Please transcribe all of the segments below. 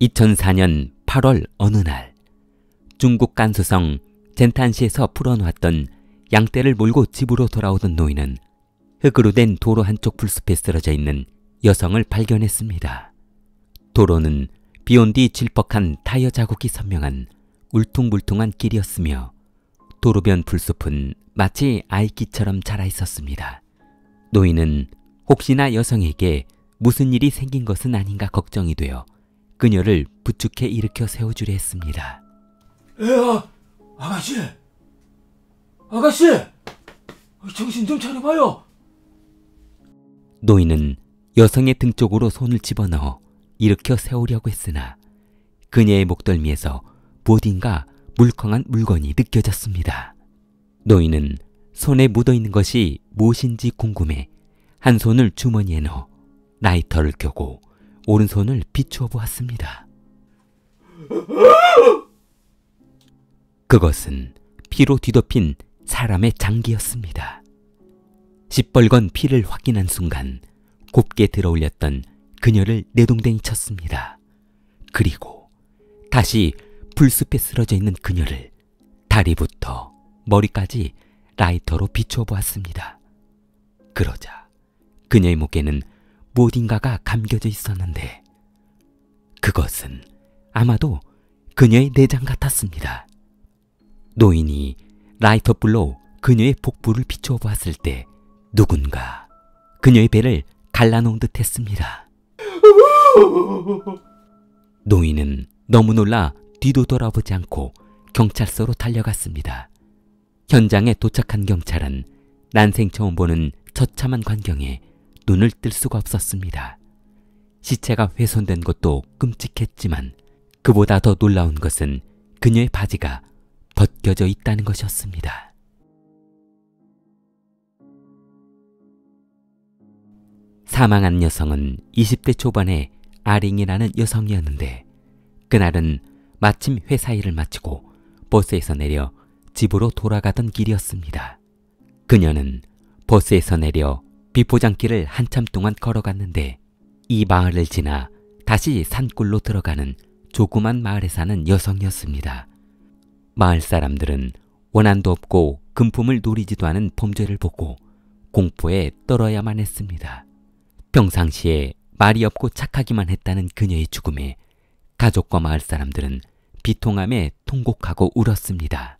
2004년 8월 어느 날 중국 간수성 젠탄시에서 풀어놓았던 양떼를 몰고 집으로 돌아오던 노인은 흙으로 된 도로 한쪽 풀숲에 쓰러져 있는 여성을 발견했습니다. 도로는 비온 뒤 질퍽한 타이어 자국이 선명한 울퉁불퉁한 길이었으며 도로변 풀숲은 마치 아이끼처럼 자라 있었습니다. 노인은 혹시나 여성에게 무슨 일이 생긴 것은 아닌가 걱정이 되어 그녀를 부축해 일으켜 세워주려 했습니다. 아가씨! 정신 좀 차려봐요! 노인은 여성의 등 쪽으로 손을 집어넣어 일으켜 세우려고 했으나 그녀의 목덜미에서 무엇인가 물컹한 물건이 느껴졌습니다. 노인은 손에 묻어있는 것이 무엇인지 궁금해 한 손을 주머니에 넣어 라이터를 켜고 오른손을 비추어 보았습니다. 그것은 피로 뒤덮인 사람의 장기였습니다. 시뻘건 피를 확인한 순간 곱게 들어올렸던 그녀를 내동댕이 쳤습니다. 그리고 다시 풀숲에 쓰러져 있는 그녀를 다리부터 머리까지 라이터로 비추어 보았습니다. 그러자 그녀의 목에는 무엇인가가 감겨져 있었는데 그것은 아마도 그녀의 내장 같았습니다. 노인이 라이터불로 그녀의 복부를 비추어 보았을 때 누군가 그녀의 배를 갈라놓은 듯 했습니다. 노인은 너무 놀라 뒤도 돌아보지 않고 경찰서로 달려갔습니다. 현장에 도착한 경찰은 난생 처음 보는 처참한 광경에 눈을 뜰 수가 없었습니다. 시체가 훼손된 것도 끔찍했지만 그보다 더 놀라운 것은 그녀의 바지가 벗겨져 있다는 것이었습니다. 사망한 여성은 20대 초반의 아링이라는 여성이었는데 그날은 마침 회사 일을 마치고 버스에서 내려 집으로 돌아가던 길이었습니다. 그녀는 버스에서 내려 비포장길을 한참 동안 걸어갔는데 이 마을을 지나 다시 산골로 들어가는 조그만 마을에 사는 여성이었습니다. 마을 사람들은 원한도 없고 금품을 노리지도 않은 범죄를 보고 공포에 떨어야만 했습니다. 평상시에 말이 없고 착하기만 했다는 그녀의 죽음에 가족과 마을 사람들은 비통함에 통곡하고 울었습니다.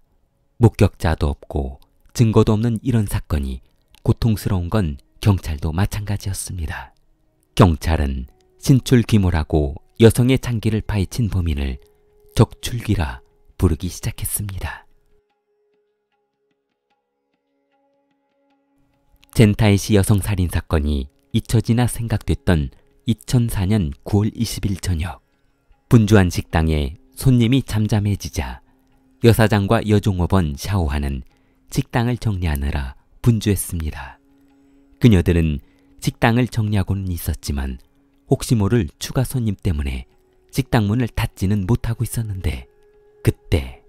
목격자도 없고 증거도 없는 이런 사건이 고통스러운 건 경찰도 마찬가지였습니다. 경찰은 신출귀몰하고 여성의 장기를 파헤친 범인을 적출귀라 부르기 시작했습니다. 젠타이시 여성 살인 사건이 잊혀지나 생각됐던 2004년 9월 20일 저녁 분주한 식당에 손님이 잠잠해지자 여사장과 여종업원 샤오하는 식당을 정리하느라 분주했습니다. 그녀들은 식당을 정리하고는 있었지만 혹시 모를 추가 손님 때문에 식당 문을 닫지는 못하고 있었는데 그때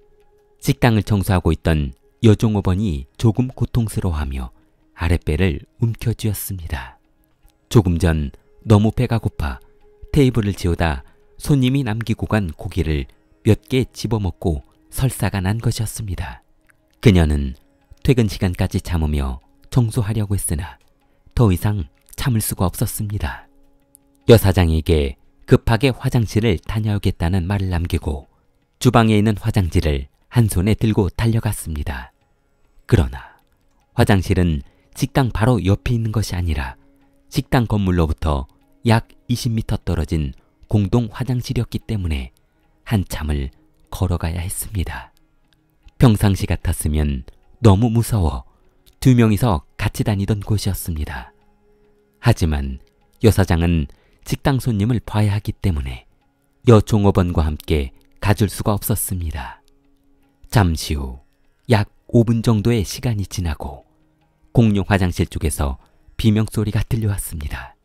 식당을 청소하고 있던 여종업원이 조금 고통스러워하며 아랫배를 움켜쥐었습니다. 조금 전 너무 배가 고파 테이블을 치우다 손님이 남기고 간 고기를 몇 개 집어먹고 설사가 난 것이었습니다. 그녀는 퇴근 시간까지 참으며 청소하려고 했으나 더 이상 참을 수가 없었습니다. 여사장에게 급하게 화장실을 다녀오겠다는 말을 남기고 주방에 있는 화장지를 한 손에 들고 달려갔습니다. 그러나 화장실은 식당 바로 옆에 있는 것이 아니라 식당 건물로부터 약 20m 떨어진 공동 화장실이었기 때문에 한참을 걸어가야 했습니다. 평상시 같았으면 너무 무서워 두 명이서 같이 다니던 곳이었습니다. 하지만 여사장은 식당 손님을 봐야 하기 때문에 여종업원과 함께 가줄 수가 없었습니다. 잠시 후 약 5분 정도의 시간이 지나고 공용 화장실 쪽에서 비명소리가 들려왔습니다.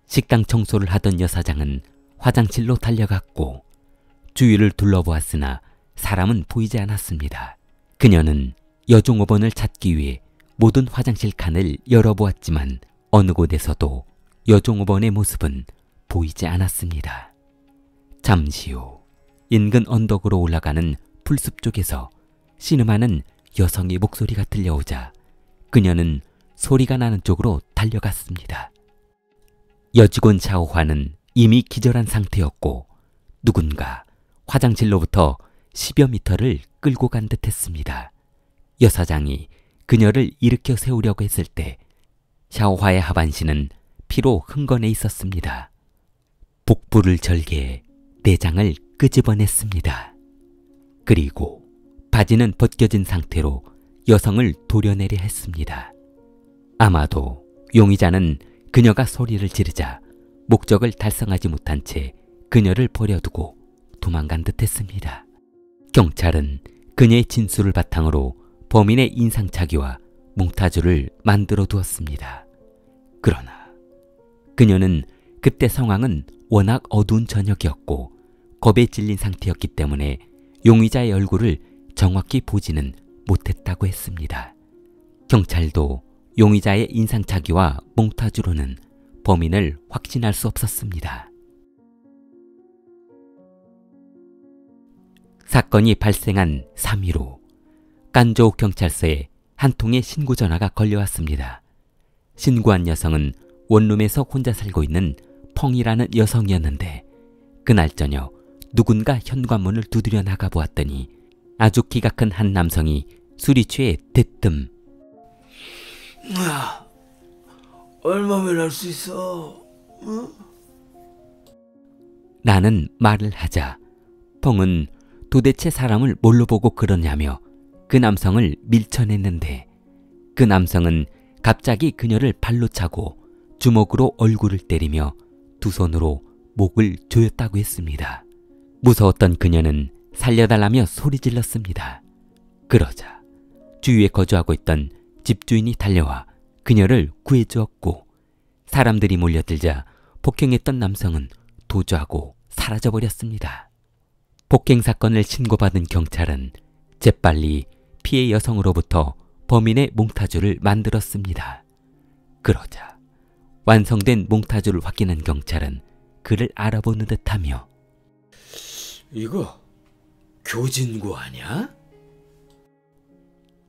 식당 청소를 하던 여사장은 화장실로 달려갔고 주위를 둘러보았으나 사람은 보이지 않았습니다. 그녀는 여종업원을 찾기 위해 모든 화장실 칸을 열어보았지만 어느 곳에서도 여종업원의 모습은 보이지 않았습니다. 잠시 후 인근 언덕으로 올라가는 풀숲 쪽에서 신음하는 여성의 목소리가 들려오자 그녀는 소리가 나는 쪽으로 달려갔습니다. 여직원 샤오화는 이미 기절한 상태였고 누군가 화장실로부터 10여 미터를 끌고 간 듯했습니다. 여사장이 그녀를 일으켜 세우려고 했을 때 샤오화의 하반신은 피로 흥건해 있었습니다. 복부를 절개해 내장을 끄집어냈습니다. 그리고 바지는 벗겨진 상태로 여성을 도려내려 했습니다. 아마도 용의자는 그녀가 소리를 지르자 목적을 달성하지 못한 채 그녀를 버려두고 도망간 듯했습니다. 경찰은 그녀의 진술을 바탕으로 범인의 인상착의와 몽타주를 만들어 두었습니다. 그러나 그녀는 그때 상황은 워낙 어두운 저녁이었고 겁에 질린 상태였기 때문에 용의자의 얼굴을 정확히 보지는 못했다고 했습니다. 경찰도 용의자의 인상착의와 몽타주로는 범인을 확신할 수 없었습니다. 사건이 발생한 3일 후 깐저우 경찰서에 한 통의 신고 전화가 걸려왔습니다. 신고한 여성은 원룸에서 혼자 살고 있는 펑이라는 여성이었는데 그날 저녁 누군가 현관문을 두드려 나가보았더니 아주 키가 큰 한 남성이 술이 취해 대뜸 얼마면 할 수 있어? 응? 라는 말을 하자 펑은 도대체 사람을 뭘로 보고 그러냐며 그 남성을 밀쳐냈는데 그 남성은 갑자기 그녀를 발로 차고 주먹으로 얼굴을 때리며 두 손으로 목을 조였다고 했습니다. 무서웠던 그녀는 살려달라며 소리 질렀습니다. 그러자 주위에 거주하고 있던 집주인이 달려와 그녀를 구해주었고 사람들이 몰려들자 폭행했던 남성은 도주하고 사라져버렸습니다. 폭행 사건을 신고받은 경찰은 재빨리 피해 여성으로부터 범인의 몽타주를 만들었습니다. 그러자 완성된 몽타주를 확인한 경찰은 그를 알아보는 듯하며 이거 교진구 아니야?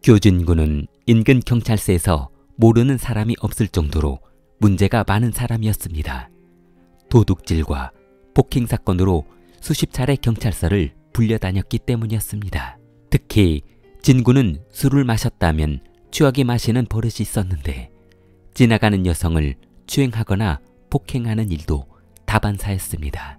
교진구는 인근 경찰서에서 모르는 사람이 없을 정도로 문제가 많은 사람이었습니다. 도둑질과 폭행 사건으로 수십 차례 경찰서를 불려다녔기 때문이었습니다. 특히 진구는 술을 마셨다면 취하게 마시는 버릇이 있었는데 지나가는 여성을 추행하거나 폭행하는 일도 다반사였습니다.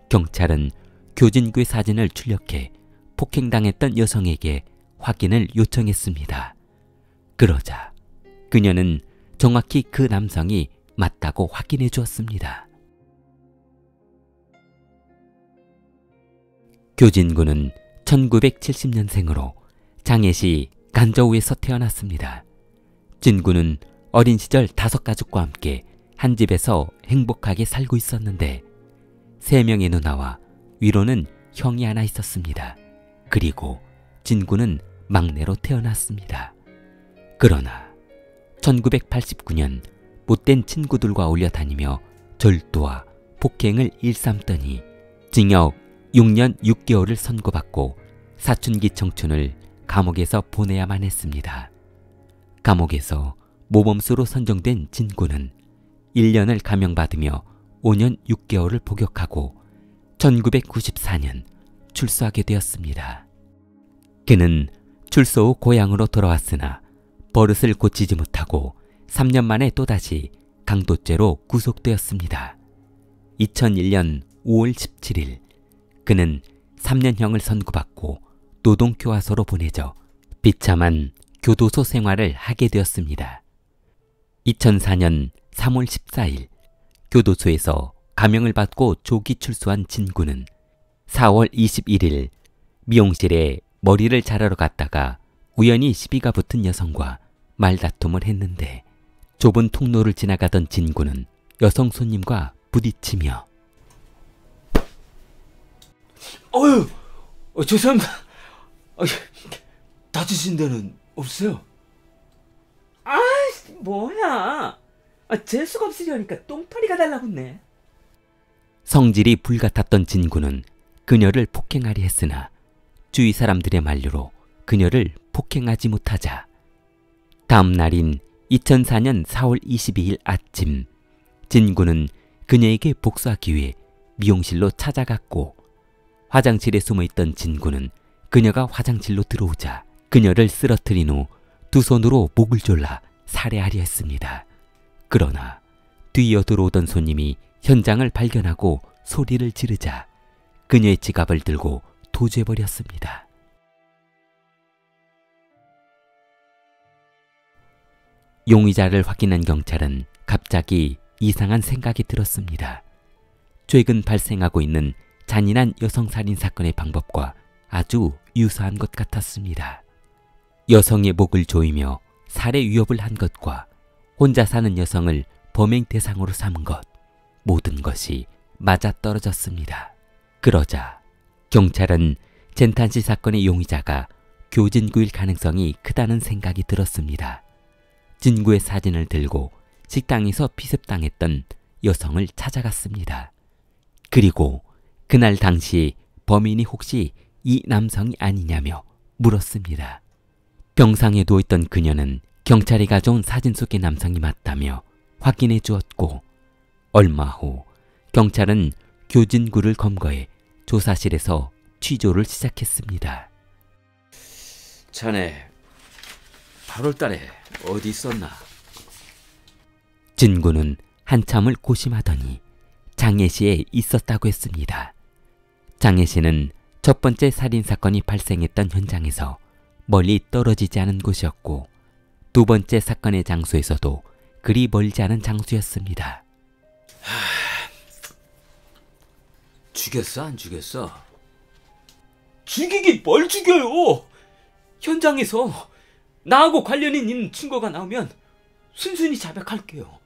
경찰은 교진구의 사진을 출력해 폭행당했던 여성에게 확인을 요청했습니다. 그러자 그녀는 정확히 그 남성이 맞다고 확인해 주었습니다. 교진구는 1970년생으로 장해시 간저우에서 태어났습니다. 진구는 어린 시절 5가족과 함께 한 집에서 행복하게 살고 있었는데 3명의 누나와 위로는 형이 하나 있었습니다. 그리고 진구는 막내로 태어났습니다. 그러나 1989년 못된 친구들과 어울려 다니며 절도와 폭행을 일삼더니 징역 6년 6개월을 선고받고 사춘기 청춘을 감옥에서 보내야만 했습니다. 감옥에서 모범수로 선정된 진구는 1년을 감형받으며 5년 6개월을 복역하고 1994년 출소하게 되었습니다. 그는 출소 후 고향으로 돌아왔으나 버릇을 고치지 못하고 3년 만에 또다시 강도죄로 구속되었습니다. 2001년 5월 17일 그는 3년형을 선고받고 노동교화소로 보내져 비참한 교도소 생활을 하게 되었습니다. 2004년 3월 14일 교도소에서 감형을 받고 조기 출소한 진구는 4월 21일 미용실에 머리를 자르러 갔다가 우연히 시비가 붙은 여성과 말다툼을 했는데 좁은 통로를 지나가던 진구는 여성 손님과 부딪히며 죄송합니다. 다치신 데는 없어요? 뭐야? 재수가 없으려니까 똥파리가 달라붙네. 성질이 불같았던 진구는 그녀를 폭행하려 했으나 주위 사람들의 만류로 그녀를 폭행하지 못하자 다음 날인 2004년 4월 22일 아침, 진구는 그녀에게 복수하기 위해 미용실로 찾아갔고 화장실에 숨어있던 진구는 그녀가 화장실로 들어오자 그녀를 쓰러뜨린 후 두 손으로 목을 졸라 살해하려 했습니다. 그러나 뒤이어 들어오던 손님이 현장을 발견하고 소리를 지르자 그녀의 지갑을 들고 도주해버렸습니다. 용의자를 확인한 경찰은 갑자기 이상한 생각이 들었습니다. 최근 발생하고 있는 잔인한 여성살인 사건의 방법과 아주 유사한 것 같았습니다. 여성의 목을 조이며 살해 위협을 한 것과 혼자 사는 여성을 범행 대상으로 삼은 것, 모든 것이 맞아떨어졌습니다. 그러자 경찰은 젠탄시 사건의 용의자가 교진구일 가능성이 크다는 생각이 들었습니다. 진구의 사진을 들고 식당에서 피습당했던 여성을 찾아갔습니다. 그리고 그날 당시 범인이 혹시 이 남성이 아니냐며 물었습니다. 병상에 누워있던 그녀는 경찰이 가져온 사진 속의 남성이 맞다며 확인해 주었고 얼마 후 경찰은 교진구를 검거해 조사실에서 취조를 시작했습니다. 자네 8월 달에 어디 있었나? 진구는 한참을 고심하더니 장애시에 있었다고 했습니다. 장애시는 첫 번째 살인사건이 발생했던 현장에서 멀리 떨어지지 않은 곳이었고 두 번째 사건의 장소에서도 그리 멀지 않은 장소였습니다. 죽였어 안 죽였어? 죽이긴 뭘 죽여요. 현장에서 나하고 관련이 있는 증거가 나오면 순순히 자백할게요.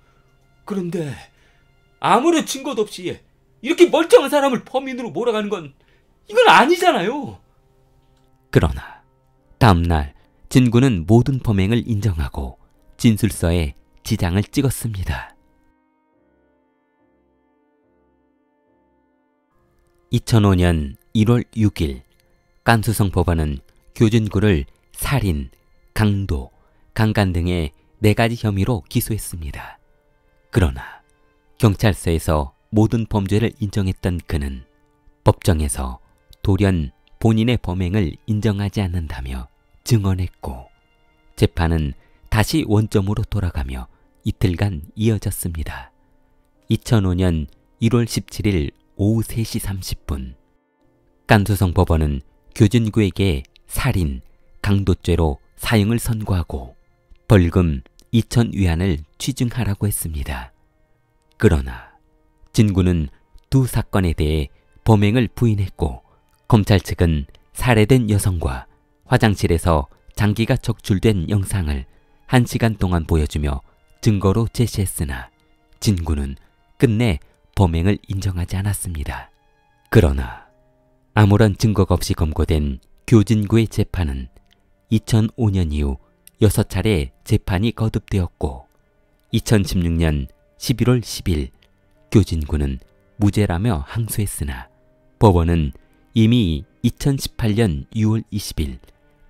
그런데 아무런 증거도 없이 이렇게 멀쩡한 사람을 범인으로 몰아가는 건 이건 아니잖아요. 그러나 다음날 진구는 모든 범행을 인정하고 진술서에 지장을 찍었습니다. 2005년 1월 6일 깐수성 법원은 교진구를 살인, 강도, 강간 등의 4가지 혐의로 기소했습니다. 그러나 경찰서에서 모든 범죄를 인정했던 그는 법정에서 돌연 본인의 범행을 인정하지 않는다며 증언했고 재판은 다시 원점으로 돌아가며 이틀간 이어졌습니다. 2005년 1월 17일 오후 3시 30분 깐수성 법원은 교진구에게 살인, 강도죄로 사형을 선고하고 벌금 2,000위안을 취증하라고 했습니다. 그러나 진구는 두 사건에 대해 범행을 부인했고 검찰 측은 살해된 여성과 화장실에서 장기가 적출된 영상을 1시간 동안 보여주며 증거로 제시했으나 진구는 끝내 범행을 인정하지 않았습니다. 그러나 아무런 증거가 없이 검거된 교진구의 재판은 2005년 이후 6차례 재판이 거듭되었고 2016년 11월 10일 교진구는 무죄라며 항소했으나 법원은 이미 2018년 6월 20일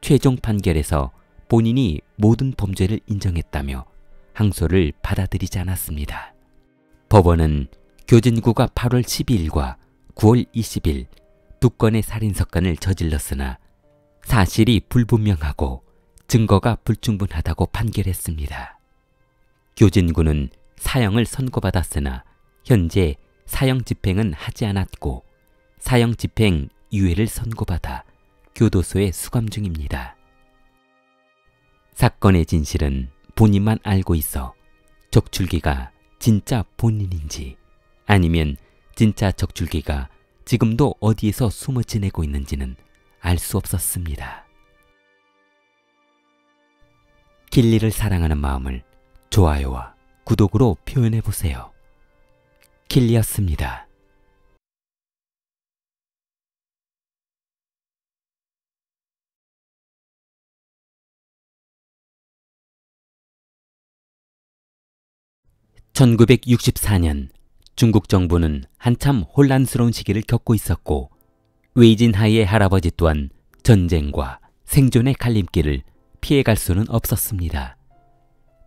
최종 판결에서 본인이 모든 범죄를 인정했다며 항소를 받아들이지 않았습니다. 법원은 교진구가 8월 12일과 9월 20일 두 건의 살인사건을 저질렀으나 사실이 불분명하고 증거가 불충분하다고 판결했습니다. 교진구는 사형을 선고받았으나 현재 사형 집행은 하지 않았고 사형 집행 유예를 선고받아 교도소에 수감 중입니다. 사건의 진실은 본인만 알고 있어 적출기가 진짜 본인인지 아니면 진짜 적출기가 지금도 어디에서 숨어 지내고 있는지는 알 수 없었습니다. 길리를 사랑하는 마음을 좋아요와 구독으로 표현해보세요. 길리였습니다. (1964년) 중국 정부는 한참 혼란스러운 시기를 겪고 있었고 웨이진하이의 할아버지 또한 전쟁과 생존의 갈림길을 피해갈 수는 없었습니다.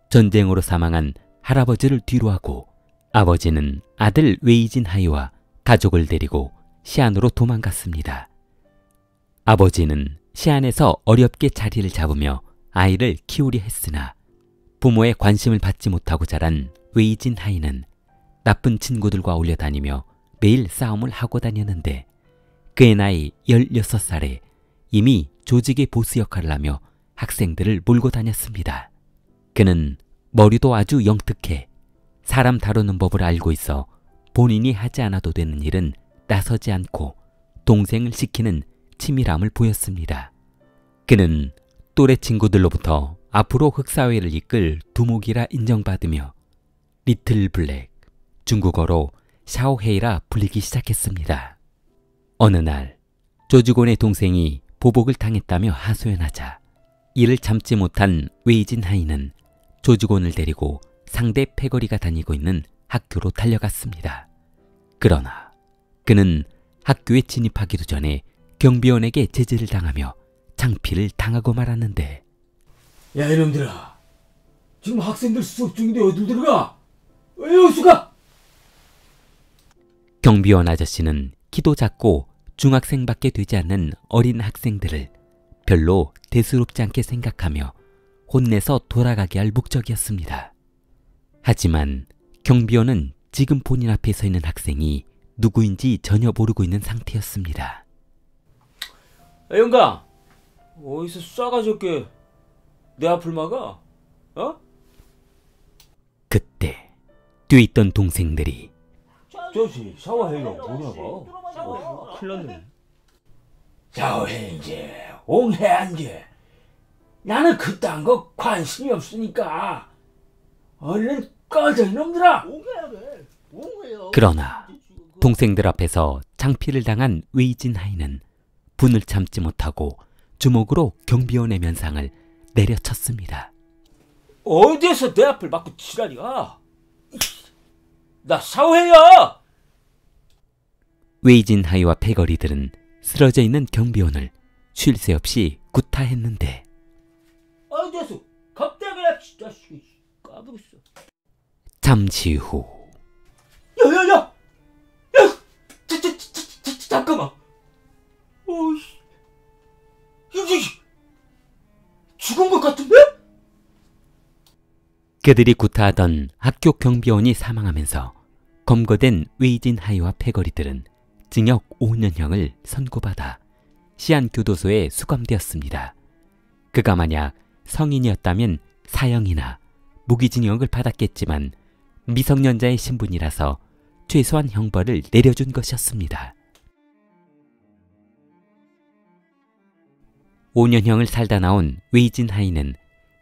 전쟁으로 사망한 할아버지를 뒤로하고 아버지는 아들 웨이진하이와 가족을 데리고 시안으로 도망갔습니다. 아버지는 시안에서 어렵게 자리를 잡으며 아이를 키우려 했으나 부모의 관심을 받지 못하고 자란 웨이진하이는 나쁜 친구들과 어울려 다니며 매일 싸움을 하고 다녔는데 그의 나이 16살에 이미 조직의 보스 역할을 하며 학생들을 몰고 다녔습니다. 그는 머리도 아주 영특해 사람 다루는 법을 알고 있어 본인이 하지 않아도 되는 일은 나서지 않고 동생을 시키는 치밀함을 보였습니다. 그는 또래 친구들로부터 앞으로 흑사회를 이끌 두목이라 인정받으며 리틀 블랙, 중국어로 샤오헤이라 불리기 시작했습니다. 어느 날 조직원의 동생이 보복을 당했다며 하소연하자 이를 참지 못한 웨이진하이는 조직원을 데리고 상대 패거리가 다니고 있는 학교로 달려갔습니다. 그러나 그는 학교에 진입하기도 전에 경비원에게 제지를 당하며 창피를 당하고 말았는데 야 이놈들아, 지금 학생들 수업 중인데 어딜 들어가? 왜 여기서 가? 경비원 아저씨는 키도 작고 중학생밖에 되지 않는 어린 학생들을 별로 대수롭지 않게 생각하며 혼내서 돌아가게 할 목적이었습니다. 하지만 경비원은 지금 본인 앞에 서 있는 학생이 누구인지 전혀 모르고 있는 상태였습니다. 야, 영감, 어디서 싸가지 없게 내 앞을 막아? 어? 그때 뛰어있던 동생들이 저씨 샤워해가 뭐냐고? 큰일 났네. 샤워해인지 옹해한지 나는 그딴 거 관심이 없으니까 얼른 꺼져 이놈들아. 그러나 동생들 앞에서 창피를 당한 웨이진하이는 분을 참지 못하고 주먹으로 경비원의 면상을 내려쳤습니다. 어디에서 내 앞을 막고 지랄이야? 나 샤워해야! 웨이진하이와 패거리들은 쓰러져 있는 경비원을 쉴 새 없이 구타했는데 어디에서 갑자기 진짜 까불었어. 잠시 후 야야야! 야! 잠깐만. 어이씨. 이게 죽은 것 같은데? 그들이 구타하던 학교 경비원이 사망하면서 검거된 웨이진하이와 패거리들은 징역 5년형을 선고받아 시안교도소에 수감되었습니다. 그가 만약 성인이었다면 사형이나 무기징역을 받았겠지만 미성년자의 신분이라서 최소한 형벌을 내려준 것이었습니다. 5년형을 살다 나온 웨이진하이는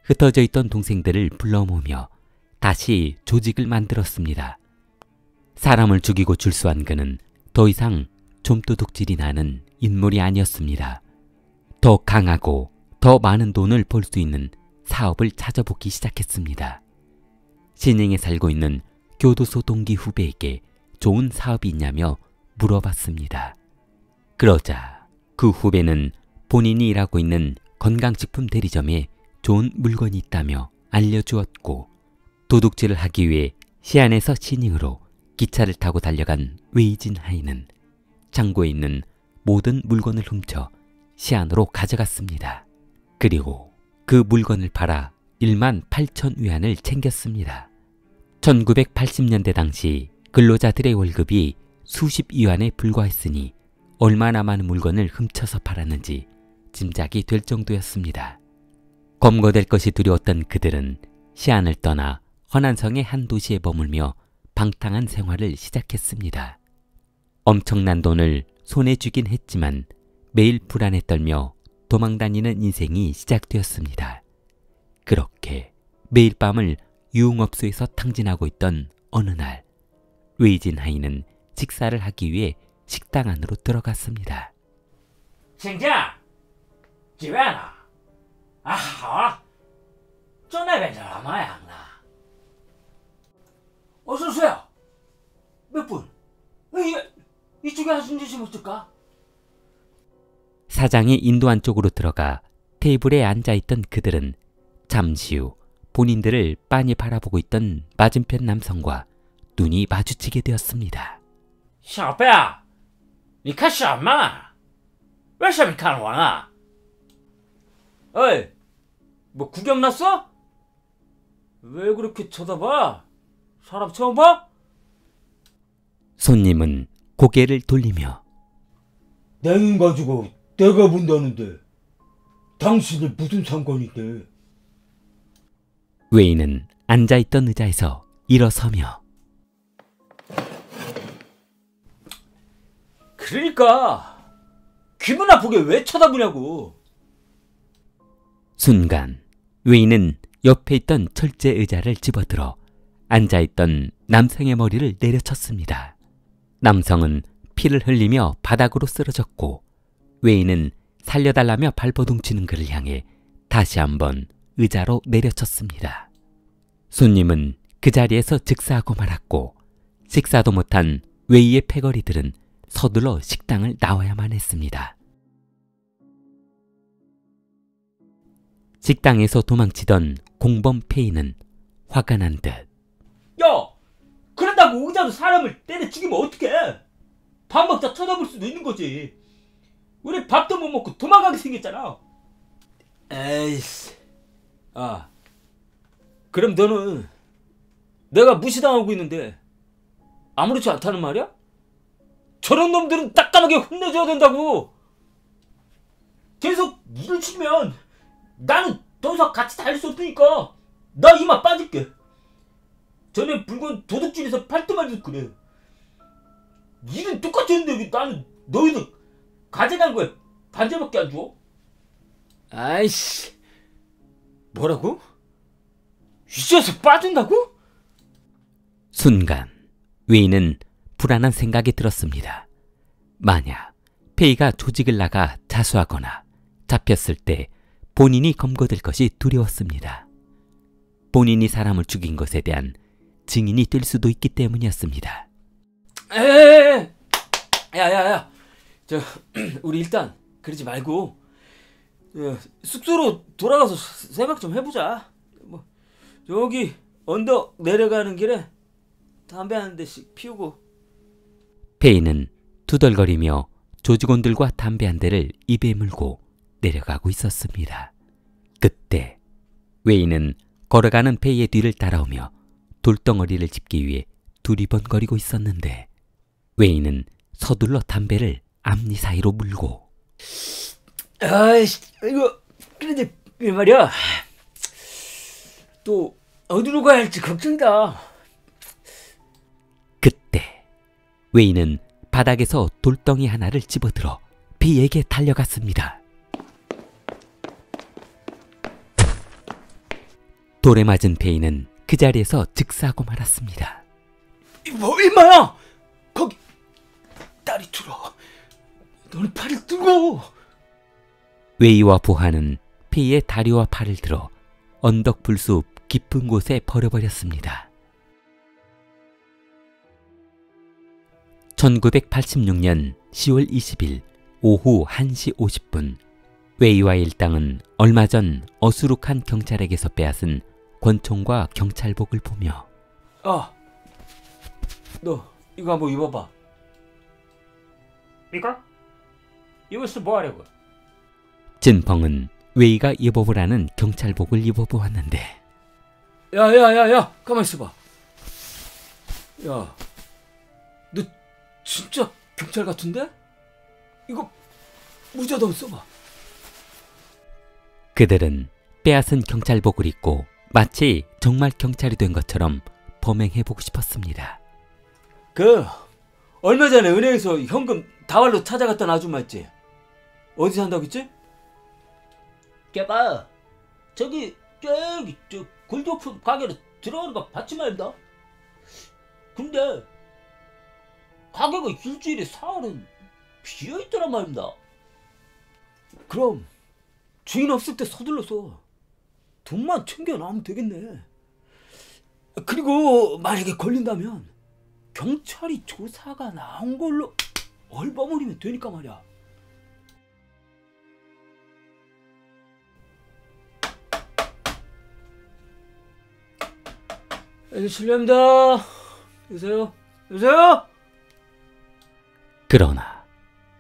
흩어져 있던 동생들을 불러 모으며 다시 조직을 만들었습니다. 사람을 죽이고 출소한 그는 더 이상 좀도둑질이 나는 인물이 아니었습니다. 더 강하고 더 많은 돈을 벌 수 있는 사업을 찾아보기 시작했습니다. 신행에 살고 있는 교도소 동기 후배에게 좋은 사업이 있냐며 물어봤습니다. 그러자 그 후배는 본인이 일하고 있는 건강식품 대리점에 좋은 물건이 있다며 알려주었고 도둑질을 하기 위해 시안에서 시닝으로 기차를 타고 달려간 웨이진하이는 창고에 있는 모든 물건을 훔쳐 시안으로 가져갔습니다. 그리고 그 물건을 팔아 18,000위안을 챙겼습니다. 1980년대 당시 근로자들의 월급이 수십 위안에 불과했으니 얼마나 많은 물건을 훔쳐서 팔았는지 짐작이 될 정도였습니다. 검거될 것이 두려웠던 그들은 시안을 떠나 허난성의 한 도시에 머물며 방탕한 생활을 시작했습니다. 엄청난 돈을 손에 쥐긴 했지만 매일 불안에 떨며 도망다니는 인생이 시작되었습니다. 그렇게 매일 밤을 유흥업소에서 탕진하고 있던 어느 날 웨이진하이는 식사를 하기 위해 식당 안으로 들어갔습니다. 请假几位呢？啊，好啊，就那边这老模样呢。我说谁啊？没 점심 어쩔까? 사장이 인도한 쪽으로 들어가 테이블에 앉아있던 그들은 잠시 후 본인들을 빤히 바라보고 있던 맞은편 남성과 눈이 마주치게 되었습니다. 小贝啊，你看什么？为什么看我呢？ 어이, 뭐 구경 났어? 왜 그렇게 쳐다봐? 사람 처음 봐? 손님은 고개를 돌리며 내 눈 가지고 내가 본다는데 당신이 무슨 상관이 돼? 웨이는 앉아있던 의자에서 일어서며 그러니까 기분 나쁘게 왜 쳐다보냐고. 순간 웨이는 옆에 있던 철제 의자를 집어들어 앉아있던 남성의 머리를 내려쳤습니다. 남성은 피를 흘리며 바닥으로 쓰러졌고 웨이는 살려달라며 발버둥치는 그를 향해 다시 한번 의자로 내려쳤습니다. 손님은 그 자리에서 즉사하고 말았고 식사도 못한 웨이의 패거리들은 서둘러 식당을 나와야만 했습니다. 식당에서 도망치던 공범 페이는 화가 난 듯 야! 그런다고 의자로 사람을 때려 죽이면 어떡해? 밥 먹다 쳐다볼 수도 있는 거지. 우리 밥도 못 먹고 도망가게 생겼잖아. 에이씨. 아, 그럼 너는 내가 무시당하고 있는데 아무렇지 않다는 말이야? 저런 놈들은 따끔하게 혼내줘야 된다고. 계속 일을 치면 나는 더 이상 같이 다닐 수 없으니까 나 이만 빠질게. 전에 불건 도둑질에서 팔뚝만 그래. 일은 똑같이 했는데 왜 나는 너희들 가져간 거에 반절밖에 안 줘? 아이씨, 뭐라고? 이제서 빠진다고? 순간 웨이는 불안한 생각이 들었습니다. 만약 페이가 조직을 나가 자수하거나 잡혔을 때 본인이 검거될 것이 두려웠습니다. 본인이 사람을 죽인 것에 대한 증인이 될 수도 있기 때문이었습니다. 에에에, 야야야, 우리 일단 그러지 말고 숙소로 돌아가서 생각 좀 해보자. 뭐 여기 언덕 내려가는 길에 담배 한 대씩 피우고. 페이는 투덜거리며 조직원들과 담배 한 대를 입에 물고 내려가고 있었습니다. 그때 웨이는 걸어가는 페이의 뒤를 따라오며 돌덩어리를 짚기 위해 두리번거리고 있었는데 웨이는 서둘러 담배를 앞니 사이로 물고 아이씨, 이거 그런데 말이야, 또 어디로 가야 할지 걱정이다. 그때 웨이는 바닥에서 돌덩이 하나를 집어들어 페이에게 달려갔습니다. 돌에 맞은 페이는 그 자리에서 즉사하고 말았습니다. 뭐 임마야, 거기 다리 들어. 너는 팔을 들고. 웨이와 보하는 페이의 다리와 팔을 들어 언덕 불숲 깊은 곳에 버려버렸습니다. 1986년 10월 20일 오후 1시 50분 웨이와의 일당은 얼마 전 어수룩한 경찰에게서 빼앗은 권총과 경찰복을 보며 너 이거 한번 입어봐. 이거? 이것을 뭐 하려고? 진펑은 웨이가 입어보라는 경찰복을 입어보았는데 야야야야, 가만 있어봐. 야, 너 진짜 경찰 같은데? 이거 모자도 써봐. 그들은 빼앗은 경찰복을 입고 마치 정말 경찰이 된 것처럼 범행해보고 싶었습니다. 얼마 전에 은행에서 현금 다발로 찾아갔던 아줌마 있지? 어디 산다고 했지? 걔가 저기 저 골드오프 가게로 들어가는 거 봤지 말입니다. 근데 가게가 일주일에 사흘은 비어있더란 말입니다. 그럼 주인 없을 때 서둘러서 돈만 챙겨나오면 되겠네. 그리고 만약에 걸린다면 경찰이 조사가 나온 걸로. 얼버무리면 되니까 말이야. 실례합니다. 여보세요? 여보세요? 그러나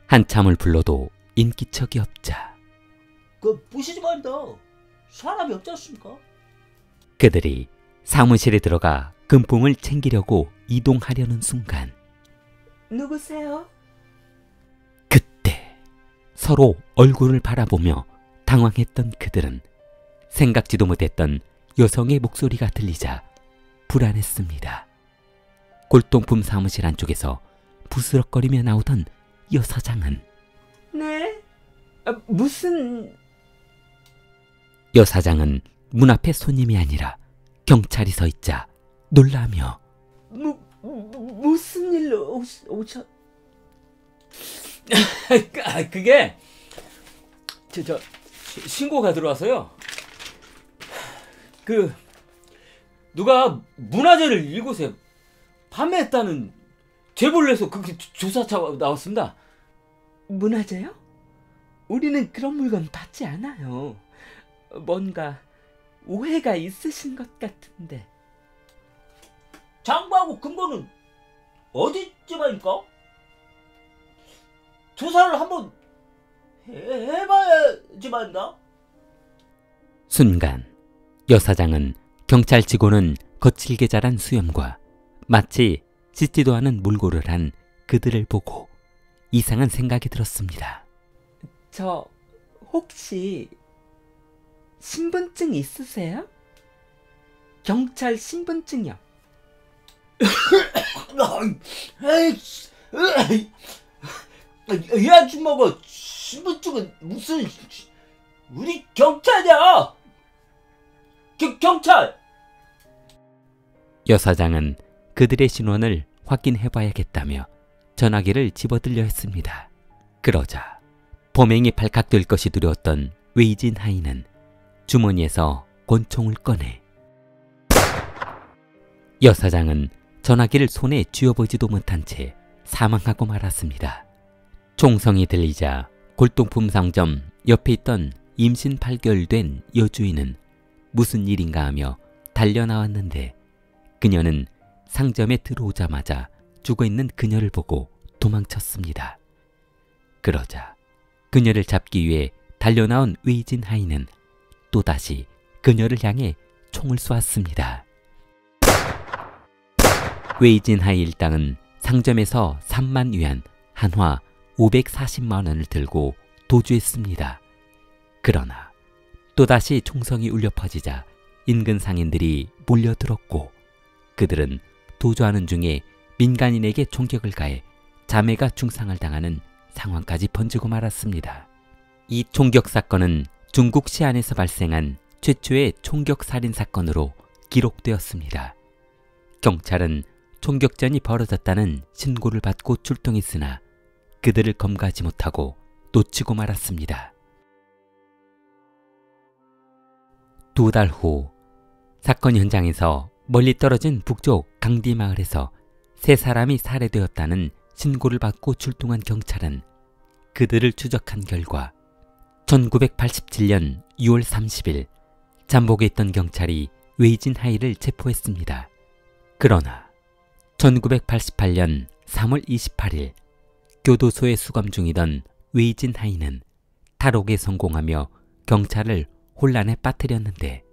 한참을 불러도 인기척이 없자 부시지 말다. 사람이 없지 않습니까? 그들이 사무실에 들어가 금품을 챙기려고 이동하려는 순간 누구세요? 그때 서로 얼굴을 바라보며 당황했던 그들은 생각지도 못했던 여성의 목소리가 들리자 불안했습니다. 골동품 사무실 안쪽에서 부스럭거리며 나오던 여사장은 네? 무슨... 여사장은 문 앞에 손님이 아니라 경찰이 서 있자 놀라며 무슨 일로 오셨... 그게... 신고가 들어와서요. 누가 문화재를 이곳에 판매했다는 제보를 해서 그게 조사차가 나왔습니다. 문화재요? 우리는 그런 물건 받지 않아요. 뭔가 오해가 있으신 것 같은데. 장부하고 근거는 어디쯤입니까? 조사를 한번 해봐야지 말인가? 순간 여사장은 경찰 직원은 거칠게 자란 수염과 마치 씻지도 않은 몰골을 한 그들을 보고 이상한 생각이 들었습니다. 저 혹시 신분증 있으세요? 경찰 신분증이요. 이 아줌마가 신분증은 무슨... 우리 경찰이야! 경찰! 여사장은 그들의 신원을 확인해봐야겠다며 전화기를 집어들려 했습니다. 그러자 범행이 발각될 것이 두려웠던 웨이진 하이는 주머니에서 권총을 꺼내 여사장은 전화기를 손에 쥐어보지도 못한 채 사망하고 말았습니다. 총성이 들리자 골동품 상점 옆에 있던 임신 8개월 된 여주인은 무슨 일인가 하며 달려나왔는데 그녀는 상점에 들어오자마자 죽어있는 그녀를 보고 도망쳤습니다. 그러자 그녀를 잡기 위해 달려나온 웨이진 하이는 또다시 그녀를 향해 총을 쏘았습니다. 웨이진 하이 일당은 상점에서 3만 위안, 한화 540만 원을 들고 도주했습니다. 그러나 또다시 총성이 울려 퍼지자 인근 상인들이 몰려들었고 그들은 도주하는 중에 민간인에게 총격을 가해 자매가 중상을 당하는 상황까지 번지고 말았습니다. 이 총격 사건은 중국 시안에서 발생한 최초의 총격 살인 사건으로 기록되었습니다. 경찰은 총격전이 벌어졌다는 신고를 받고 출동했으나 그들을 검거하지 못하고 놓치고 말았습니다. 2달 후 사건 현장에서 멀리 떨어진 북쪽 강디 마을에서 3사람이 살해되었다는 신고를 받고 출동한 경찰은 그들을 추적한 결과 1987년 6월 30일 잠복에 있던 경찰이 웨이진 하이를 체포했습니다. 그러나 1988년 3월 28일 교도소에 수감 중이던 웨이진 하이는 탈옥에 성공하며 경찰을 혼란에 빠뜨렸는데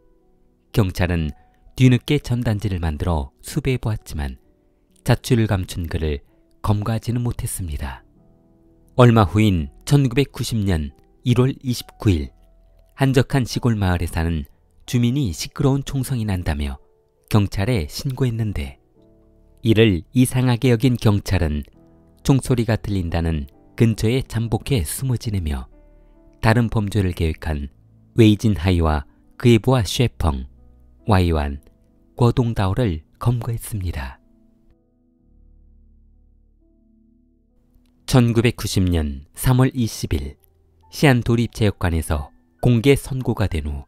경찰은 뒤늦게 전단지를 만들어 수배해 보았지만 자취를 감춘 그를 검거하지는 못했습니다. 얼마 후인 1990년 1월 29일 한적한 시골 마을에 사는 주민이 시끄러운 총성이 난다며 경찰에 신고했는데 이를 이상하게 여긴 경찰은 총소리가 들린다는 근처에 잠복해 숨어 지내며 다른 범죄를 계획한 웨이진 하이와 그의 부하 쉐펑, 와이완, 거동다오를 검거했습니다. 1990년 3월 20일 시안도립체육관에서 공개 선고가 된 후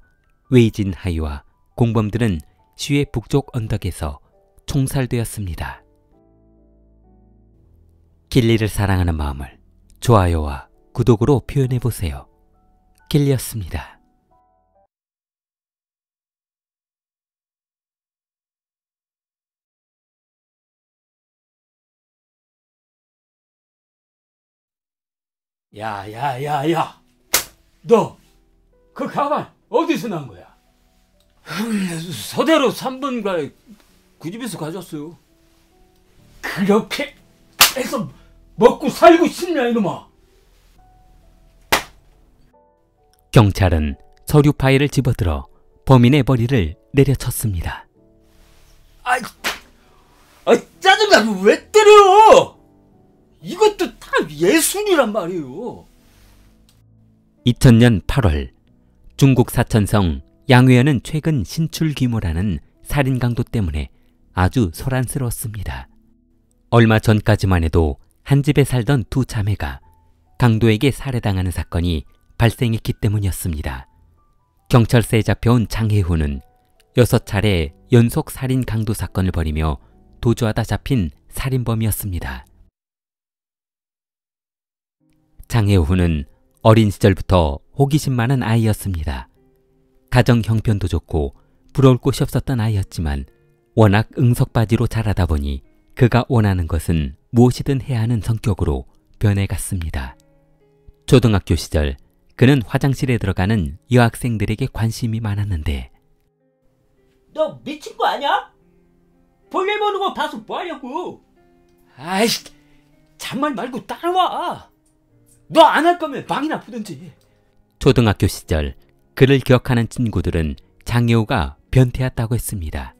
웨이진 하이와 공범들은 시외 북쪽 언덕에서 총살되었습니다. 길리를 사랑하는 마음을 좋아요와 구독으로 표현해보세요. 길리였습니다. 야야야야, 너 그 가발 어디서 난 거야? 서대로 3번가 그 집에서 가져왔어요. 그렇게 해서 먹고 살고 싶냐 이놈아? 경찰은 서류 파일을 집어들어 범인의 머리를 내려쳤습니다. 아이, 짜증나. 왜 때려? 이것도 다 예술이란 말이에요. 2000년 8월 중국 사천성 양회연은 최근 신출 규모라는 살인 강도 때문에 아주 소란스러웠습니다. 얼마 전까지만 해도 한 집에 살던 두 자매가 강도에게 살해당하는 사건이 발생했기 때문이었습니다. 경찰서에 잡혀온 장혜훈은 6차례 연속 살인 강도 사건을 벌이며 도주하다 잡힌 살인범이었습니다. 장혜훈은 어린 시절부터 호기심 많은 아이였습니다. 가정 형편도 좋고 부러울 곳이 없었던 아이였지만 워낙 응석바지로 자라다 보니 그가 원하는 것은 무엇이든 해야 하는 성격으로 변해갔습니다. 초등학교 시절 그는 화장실에 들어가는 여학생들에게 관심이 많았는데 너 미친 거 아니야? 볼일 보는 거 봐서 뭐하냐고. 아이씨, 잔말 말고 따라와. 너 안 할 거면 방이나 보든지. 초등학교 시절 그를 기억하는 친구들은 장혜우가 변태였다고 했습니다.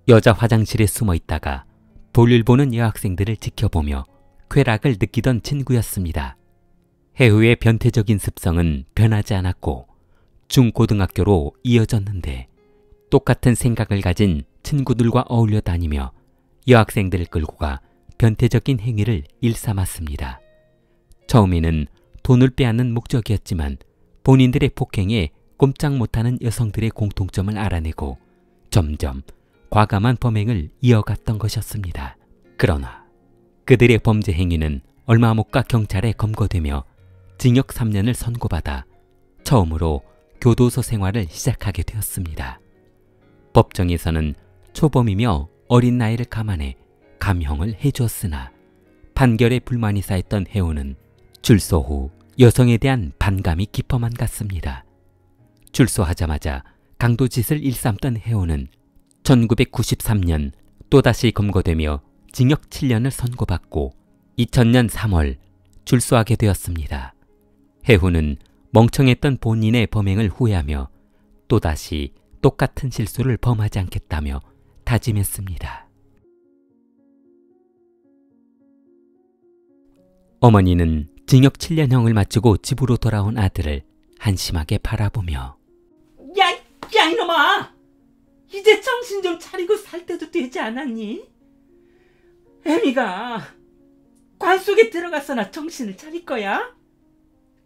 여자 화장실에 숨어 있다가 볼일 보는 여학생들을 지켜보며 쾌락을 느끼던 친구였습니다. 혜우의 변태적인 습성은 변하지 않았고 중고등학교로 이어졌는데 똑같은 생각을 가진 친구들과 어울려 다니며 여학생들을 끌고 가 변태적인 행위를 일삼았습니다. 처음에는 돈을 빼앗는 목적이었지만 본인들의 폭행에 꼼짝 못하는 여성들의 공통점을 알아내고 점점 과감한 범행을 이어갔던 것이었습니다. 그러나 그들의 범죄 행위는 얼마 못 가 경찰에 검거되며 징역 3년을 선고받아 처음으로 교도소 생활을 시작하게 되었습니다. 법정에서는 초범이며 어린 나이를 감안해 감형을 해주었으나 판결에 불만이 쌓였던 혜우는 출소 후 여성에 대한 반감이 깊어만 갔습니다. 출소하자마자 강도짓을 일삼던 혜우는 1993년 또다시 검거되며 징역 7년을 선고받고 2000년 3월 출소하게 되었습니다. 혜우는 멍청했던 본인의 범행을 후회하며 또다시 똑같은 실수를 범하지 않겠다며 다짐했습니다. 어머니는 징역 7년형을 마치고 집으로 돌아온 아들을 한심하게 바라보며 야 이놈아! 이제 정신 좀 차리고 살 때도 되지 않았니? 애미가 관 속에 들어가서나 정신을 차릴 거야?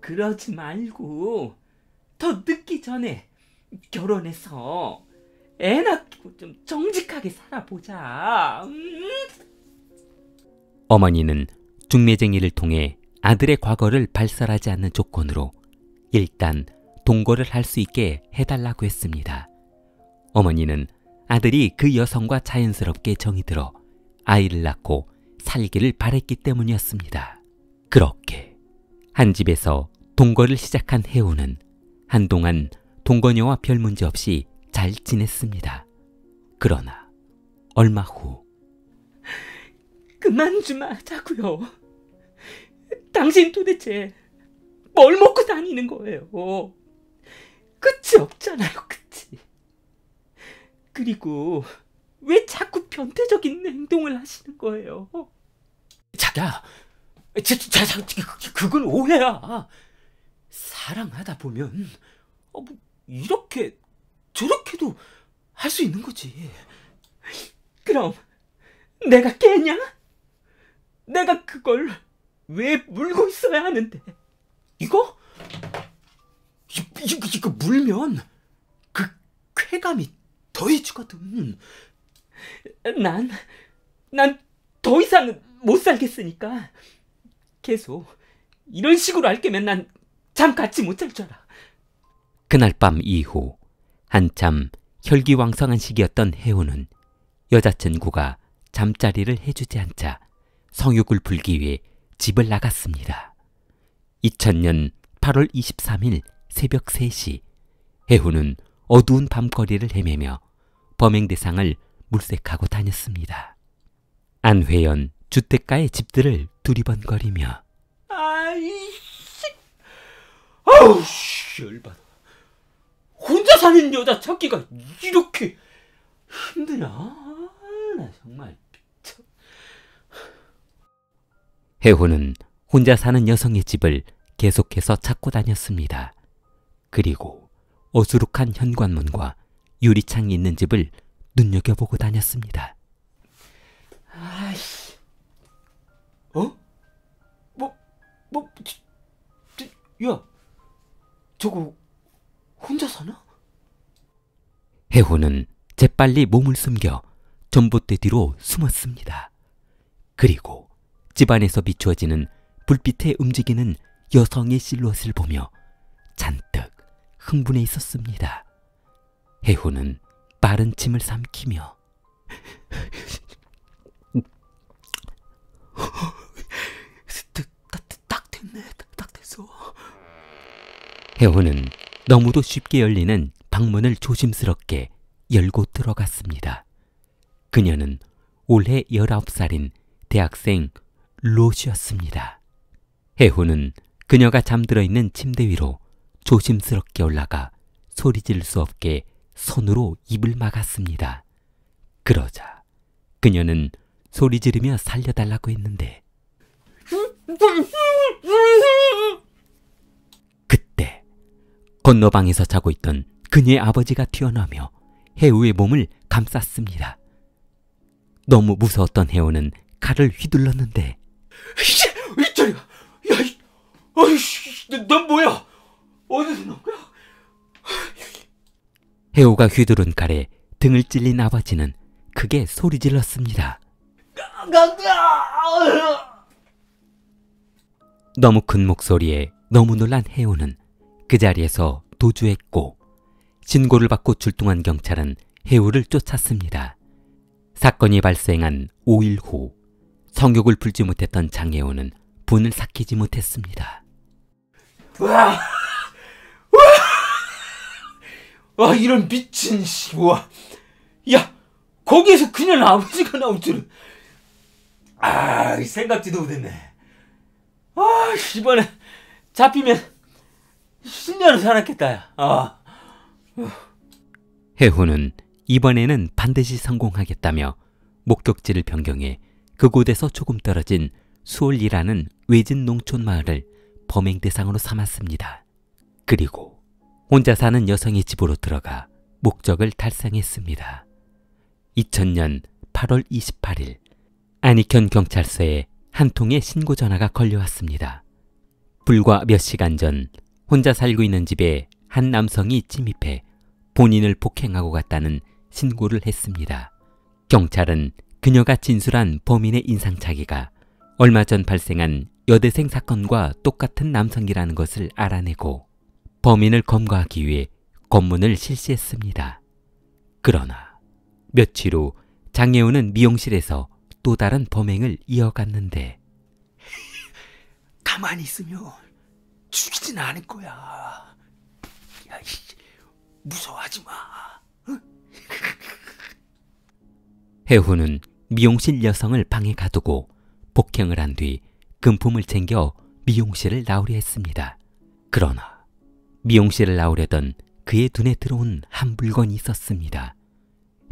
그러지 말고 더 늦기 전에 결혼해서 애 낳고 좀 정직하게 살아보자. 어머니는 중매쟁이를 통해 아들의 과거를 발설하지 않는 조건으로 일단 동거를 할 수 있게 해달라고 했습니다. 어머니는 아들이 그 여성과 자연스럽게 정이 들어 아이를 낳고 살기를 바랬기 때문이었습니다. 그렇게 한 집에서 동거를 시작한 혜우는 한동안 동거녀와 별 문제 없이 잘 지냈습니다. 그러나 얼마 후 그만 좀 하자고요. 당신 도대체 뭘 먹고 다니는 거예요? 끝이 없잖아요, 끝이. 그리고 왜 자꾸 변태적인 행동을 하시는 거예요? 자기야, 그건 오해야. 사랑하다 보면 이렇게 저렇게도 할 수 있는 거지. 그럼 내가 깼냐? 내가 그걸 왜 물고 있어야 하는데? 이거 물면 그 쾌감이 더해지거든. 난 더 이상은 못 살겠으니까 계속 이런 식으로 할 거면 난 잠 같이 못 잘 줄 알아. 그날 밤 이후 한참 혈기왕성한 시기였던 혜호는 여자친구가 잠자리를 해주지 않자 성욕을 풀기 위해 집을 나갔습니다. 2000년 8월 23일 새벽 3시 혜호는 어두운 밤거리를 헤매며 범행 대상을 물색하고 다녔습니다. 안회연 주택가의 집들을 두리번거리며 아이씨, 아우 씨, 열받아. 혼자 사는 여자 찾기가 이렇게 힘드냐? 나 정말 미쳐. 혜호는 혼자 사는 여성의 집을 계속해서 찾고 다녔습니다. 그리고 어수룩한 현관문과 유리창이 있는 집을 눈여겨보고 다녔습니다. 아이씨, 야, 저거 혼자 사나? 혜호는 재빨리 몸을 숨겨 전봇대 뒤로 숨었습니다. 그리고 집안에서 비추어지는 불빛에 움직이는 여성의 실루엣을 보며 잔뜩 흥분해 있었습니다. 혜호는 빠른 침을 삼키며 딱 됐네, 딱 됐어. 혜호는 너무도 쉽게 열리는 방문을 조심스럽게 열고 들어갔습니다. 그녀는 올해 19살인 대학생 로시였습니다. 혜호는 그녀가 잠들어 있는 침대 위로 조심스럽게 올라가 소리 지를 수 없게 손으로 입을 막았습니다. 그러자 그녀는 소리 지르며 살려달라고 했는데 그때 건너방에서 자고 있던 그녀의 아버지가 튀어나오며 혜우의 몸을 감쌌습니다. 너무 무서웠던 혜우는 칼을 휘둘렀는데 이 자리야, 야, 아이씨, 넌 뭐야? 어디서 나온 거야? 혜우가 휘두른 칼에 등을 찔린 아버지는 크게 소리 질렀습니다. 너무 큰 목소리에 너무 놀란 혜우는 그 자리에서 도주했고 신고를 받고 출동한 경찰은 혜우를 쫓았습니다. 사건이 발생한 5일 후 성욕을 풀지 못했던 장혜우는 분을 삭히지 못했습니다. 와, 이런 미친 시와. 야, 거기에서 그냥 아버지가 나올 줄은. 생각지도 못했네. 이번에 잡히면 10년을 살았겠다. 야. 혜우는 이번에는 반드시 성공하겠다며 목적지를 변경해 그곳에서 조금 떨어진 수올리라는 외진 농촌 마을을 범행 대상으로 삼았습니다. 그리고 혼자 사는 여성의 집으로 들어가 목적을 달성했습니다. 2000년 8월 28일 안익현 경찰서에 한 통의 신고 전화가 걸려왔습니다. 불과 몇 시간 전 혼자 살고 있는 집에 한 남성이 침입해 본인을 폭행하고 갔다는 신고를 했습니다. 경찰은 그녀가 진술한 범인의 인상착의가 얼마 전 발생한 여대생 사건과 똑같은 남성이라는 것을 알아내고 범인을 검거하기 위해 검문을 실시했습니다. 그러나 며칠 후 장혜우는 미용실에서 또 다른 범행을 이어갔는데 가만히 있으면 죽이진 않을 거야. 야, 무서워하지 마. 혜우는 미용실 여성을 방에 가두고 폭행을 한 뒤 금품을 챙겨 미용실을 나오려 했습니다. 그러나 미용실을 나오려던 그의 눈에 들어온 한 물건이 있었습니다.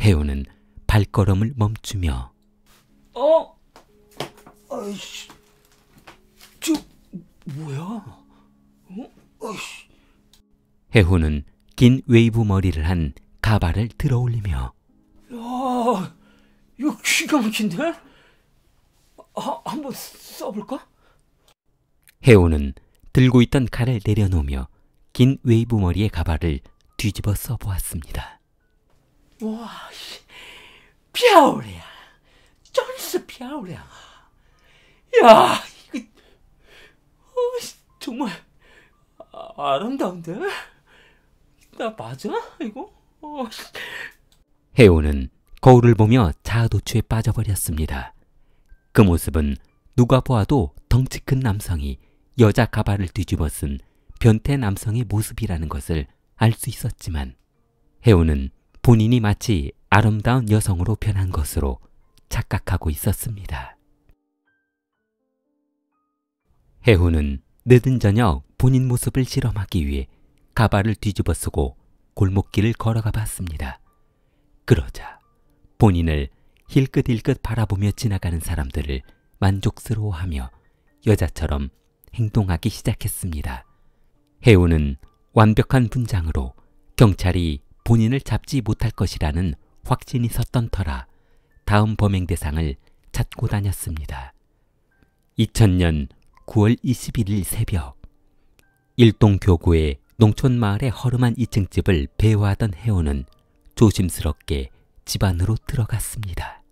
혜우는 발걸음을 멈추며 아이씨, 저 뭐야? 아이씨. 혜우는 긴 웨이브 머리를 한 가발을 들어 올리며 야, 이거 기가 막힌데? 한번 써볼까? 혜우는 들고 있던 칼을 내려놓으며 긴 웨이브 머리의 가발을 뒤집어 써보았습니다. 와, 漂亮，真是漂亮啊！ 야, 이거 정말 아름다운데? 나 맞아? 이거? 해오는 거울을 보며 자아도취에 빠져버렸습니다. 그 모습은 누가 보아도 덩치 큰 남성이 여자 가발을 뒤집어 쓴 변태 남성의 모습이라는 것을 알 수 있었지만 해오는 본인이 마치 아름다운 여성으로 변한 것으로 착각하고 있었습니다. 해오는 늦은 저녁 본인 모습을 실험하기 위해 가발을 뒤집어 쓰고 골목길을 걸어가 봤습니다. 그러자 본인을 힐끗힐끗 바라보며 지나가는 사람들을 만족스러워하며 여자처럼 행동하기 시작했습니다. 해오는 완벽한 분장으로 경찰이 본인을 잡지 못할 것이라는 확신이 섰던 터라 다음 범행 대상을 찾고 다녔습니다. 2000년 9월 21일 새벽 일동 교구의 농촌 마을의 허름한 2층 집을 배회하던 해오는 조심스럽게 집 안으로 들어갔습니다.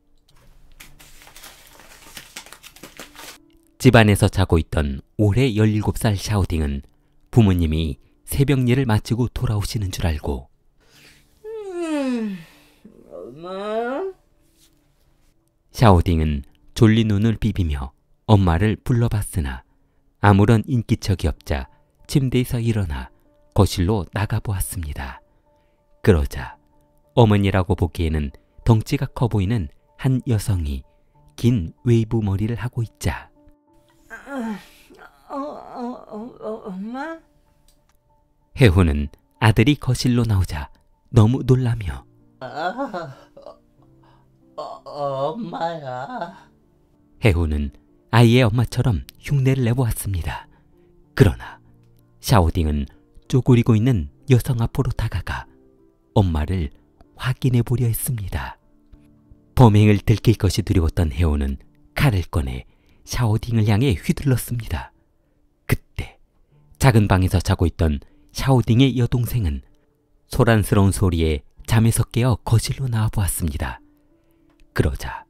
집 안에서 자고 있던 올해 17살 샤오딩은 부모님이 새벽 일을 마치고 돌아오시는 줄 알고 엄마? 샤오딩은 졸린 눈을 비비며 엄마를 불러봤으나 아무런 인기척이 없자 침대에서 일어나 거실로 나가보았습니다. 그러자 어머니라고 보기에는 덩치가 커 보이는 한 여성이 긴 웨이브 머리를 하고 있자 엄마? 해호는 아들이 거실로 나오자 너무 놀라며 엄마야. 해호는 아이의 엄마처럼 흉내를 내보았습니다. 그러나 샤오딩은 쪼그리고 있는 여성 앞으로 다가가 엄마를 확인해 보려 했습니다. 범행을 들킬 것이 두려웠던 해오는 칼을 꺼내 샤오딩을 향해 휘둘렀습니다. 그때 작은 방에서 자고 있던 샤오딩의 여동생은 소란스러운 소리에 잠에서 깨어 거실로 나와보았습니다. 그러자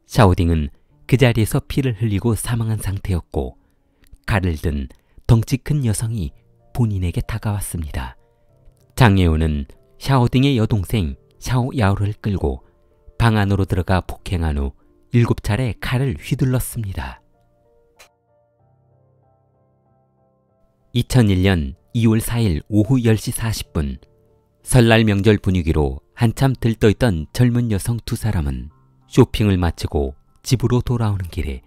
샤오딩은 그 자리에서 피를 흘리고 사망한 상태였고 칼을 든 덩치 큰 여성이 본인에게 다가왔습니다. 장혜호는 샤오딩의 여동생 샤오야오를 끌고 방 안으로 들어가 폭행한 후 7차례 칼을 휘둘렀습니다. 2001년 2월 4일 오후 10시 40분 설날 명절 분위기로 한참 들떠있던 젊은 여성 두 사람은 쇼핑을 마치고 집으로 돌아오는 길에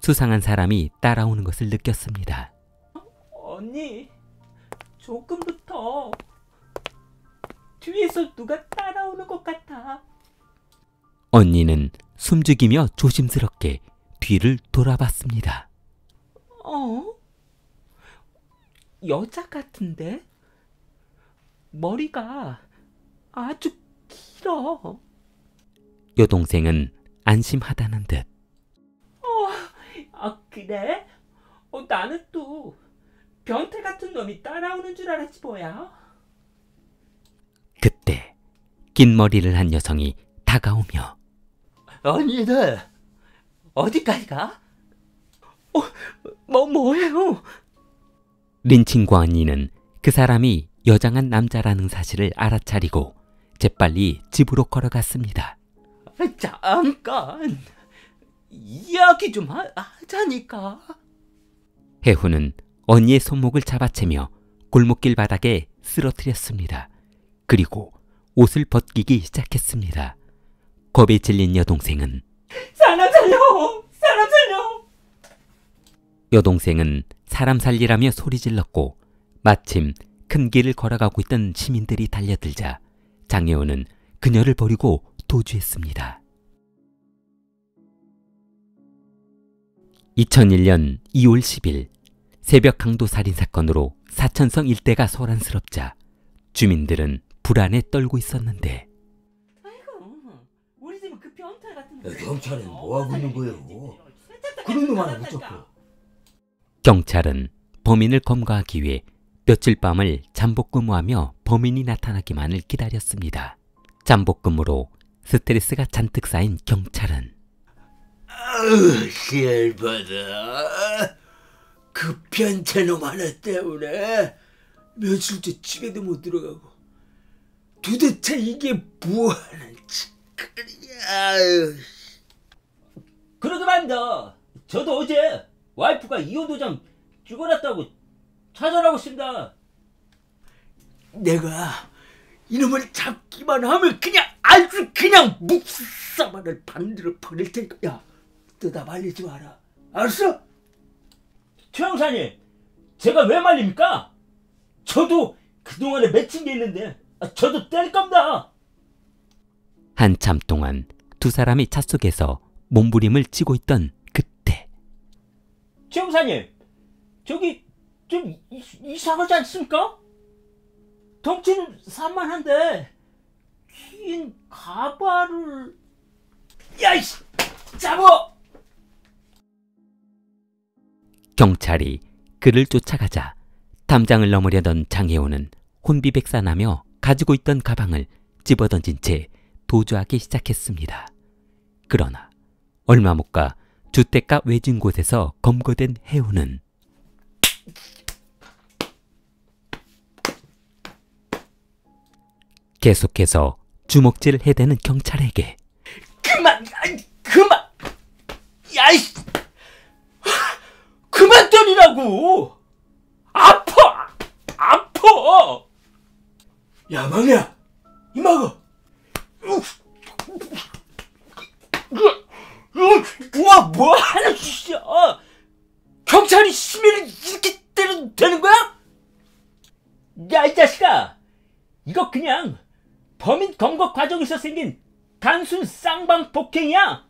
수상한 사람이 따라오는 것을 느꼈습니다. 언니, 조금부터 뒤에서 누가 따라오는 것 같아. 언니는 숨죽이며 조심스럽게 뒤를 돌아봤습니다. 여자 같은데? 머리가 아주 길어. 여동생은 안심하다는 듯 그래? 나는 또 변태 같은 놈이 따라오는 줄 알았지 뭐야. 그때 긴 머리를 한 여성이 다가오며 언니들 어디까지 가? 뭐예요? 린칭과 언니는 그 사람이 여장한 남자라는 사실을 알아차리고 재빨리 집으로 걸어갔습니다. 잠깐 이야기 좀 하자니까. 해후는 언니의 손목을 잡아채며 골목길 바닥에 쓰러뜨렸습니다. 그리고 옷을 벗기기 시작했습니다. 겁에 질린 여동생은 사람 살려! 사람 살려! 여동생은 사람 살리라며 소리질렀고 마침 큰 길을 걸어가고 있던 시민들이 달려들자 장혜원은 그녀를 버리고 도주했습니다. 2001년 2월 10일 새벽 강도 살인 사건으로 사천성 일대가 소란스럽자 주민들은 불안에 떨고 있었는데 아이고, 우리 집은 그 변태 같은 경찰은 뭐하고 있는 거예요? 그런 놈 하나 못 잡고. 경찰은 범인을 검거하기 위해 며칠 밤을 잠복근무하며 범인이 나타나기만을 기다렸습니다. 잠복근무로 스트레스가 잔뜩 쌓인 경찰은 열받아. 그 변태놈 하나 때문에 며칠째 집에도 못 들어가고. 도대체 이게 뭐하는 짓거리야. 그러도 말입니다. 저도 어제 와이프가 이혼 도장 찍어놨다고 찾아라고 했습니다. 내가 이놈을 잡기만 하면 그냥 아주 그냥 묵사만을 반대로 버릴 테니까. 야, 너 나 말리지 마라. 알았어? 최 형사님, 제가 왜 말립니까? 저도 그동안에 맺힌 게 있는데 저도 때릴 겁니다. 한참 동안 두 사람이 차 속에서 몸부림을 치고 있던 그때 최 형사님, 저기 좀 이상하지 않습니까? 덩치는 산만한데 긴 가발을... 야이씨! 잡어! 경찰이 그를 쫓아가자 담장을 넘으려던 장혜호는 혼비백산하며 가지고 있던 가방을 집어던진 채 도주하기 시작했습니다. 그러나 얼마 못 가 주택가 외진 곳에서 검거된 혜호는 계속해서 주먹질을 해대는 경찰에게 그만! 그만! 야이씨! 그만 때리라고! 아파! 아파! 야, 막내야, 이마가. 우와, 뭐 하는 짓이야? 경찰이 시민을 이렇게 때려도 되는 거야? 야, 이 자식아! 이거 그냥 범인 검거 과정에서 생긴 단순 쌍방 폭행이야!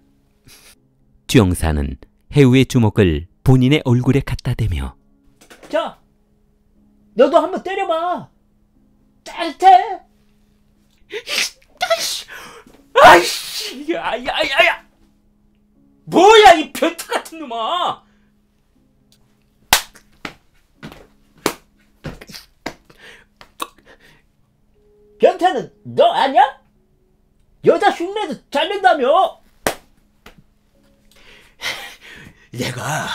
주영사는 혜우의 주먹을 본인의 얼굴에 갖다 대며 자, 너도 한번 때려봐. 짜릿해. 아이씨, 야야야야! 뭐야 이 변태 같은 놈아! 변태는 너 아냐? 여자 흉내도 잘 낸다며? 내가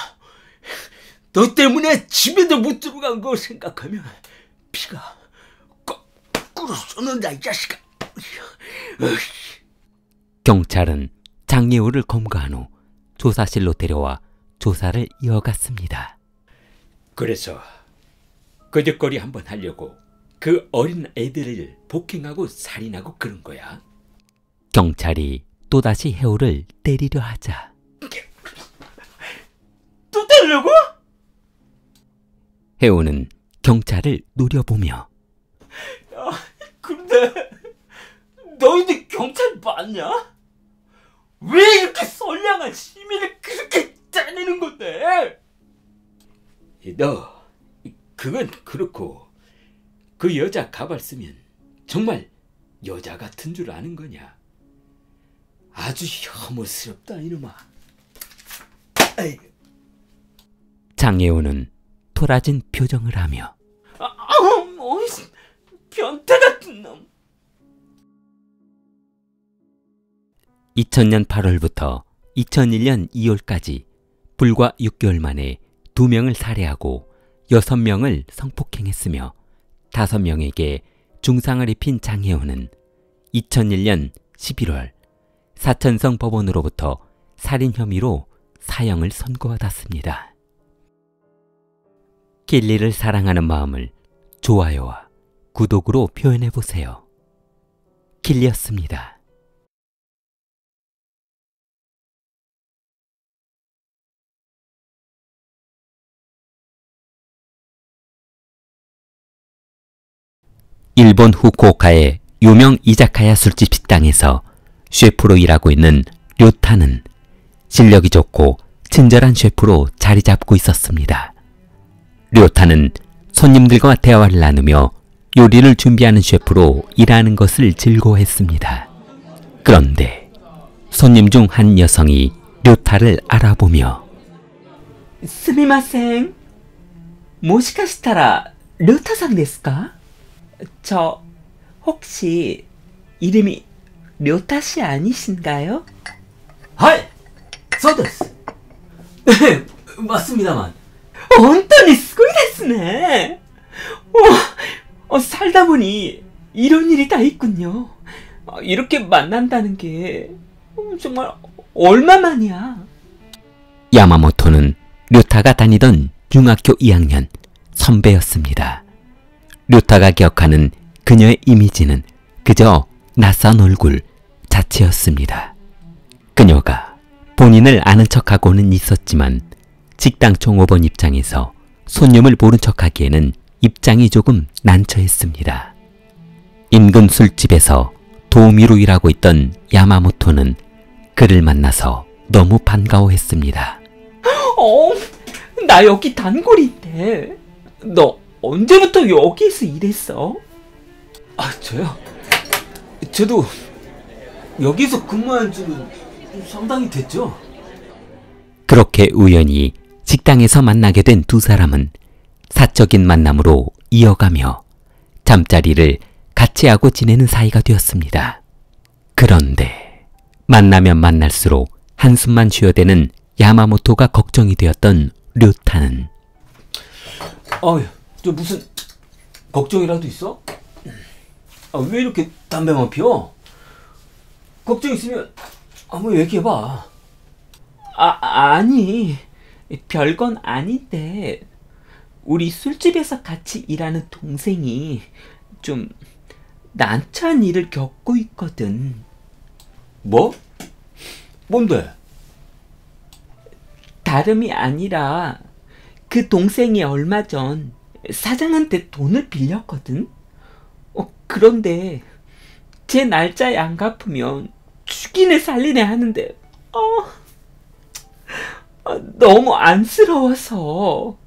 너 때문에 집에도 못 들어간 거 생각하면 피가 거꾸로 쏘는다, 이 자식아. 경찰은 장예우를 검거한 후 조사실로 데려와 조사를 이어갔습니다. 그래서 거짓거리 한번 하려고 그 어린 애들을 폭행하고 살인하고 그런 거야? 경찰이 또다시 혜우를 때리려 하자 또 때리려고? 혜우는 경찰을 노려보며 야, 근데 너희들 경찰 맞냐? 왜 이렇게 선량한 시민을 그렇게 짜내는 건데? 너, 그건 그렇고 그 여자 가발 쓰면 정말 여자 같은 줄 아는 거냐? 아주 혐오스럽다, 이놈아. 아이, 장예우는 토라진 표정을 하며 변태 같은 놈. 2000년 8월부터 2001년 2월까지 불과 6개월 만에 2명을 살해하고 6명을 성폭행했으며 5명에게 중상을 입힌 장혜호는 2001년 11월 사천성 법원으로부터 살인 혐의로 사형을 선고받았습니다. 길리를 사랑하는 마음을 좋아요와 구독으로 표현해보세요. 길리였습니다. 일본 후쿠오카의 유명 이자카야 술집 식당에서 셰프로 일하고 있는 료타는 실력이 좋고 친절한 셰프로 자리 잡고 있었습니다. 료타는 손님들과 대화를 나누며 요리를 준비하는 셰프로 일하는 것을 즐거워했습니다. 그런데 손님 중 한 여성이 료타를 알아보며 すみません。もしかしたら료타さんですか? 저 혹시 이름이 료타 씨 아니신가요? はい、そうです。 네, 맞습니다만. 온돈이 쓰고이 됐으네. 살다 보니 이런 일이 다 있군요. 이렇게 만난다는 게 정말 얼마만이야. 야마모토는 료타가 다니던 중학교 2학년 선배였습니다. 료타가 기억하는 그녀의 이미지는 그저 낯선 얼굴 자체였습니다. 그녀가 본인을 아는 척하고는 있었지만 식당 종업원 입장에서 손님을 모른 척하기에는 입장이 조금 난처했습니다. 인근 술집에서 도우미로 일하고 있던 야마모토는 그를 만나서 너무 반가워했습니다. 나 여기 단골인데 너 언제부터 여기서 일했어? 저요? 저도 여기서 근무한 지는 상당히 됐죠. 그렇게 우연히 식당에서 만나게 된 두 사람은 사적인 만남으로 이어가며 잠자리를 같이 하고 지내는 사이가 되었습니다. 그런데 만나면 만날수록 한숨만 쉬어대는 야마모토가 걱정이 되었던 료타는 저 무슨 걱정이라도 있어? 왜 이렇게 담배만 피워? 걱정 있으면 한번 얘기해봐. 아니, 별건 아닌데 우리 술집에서 같이 일하는 동생이 좀 난처한 일을 겪고 있거든. 뭐? 뭔데? 다름이 아니라 그 동생이 얼마 전 사장한테 돈을 빌렸거든. 그런데 제 날짜에 안 갚으면 죽이네 살리네 하는데 너무 안쓰러워서.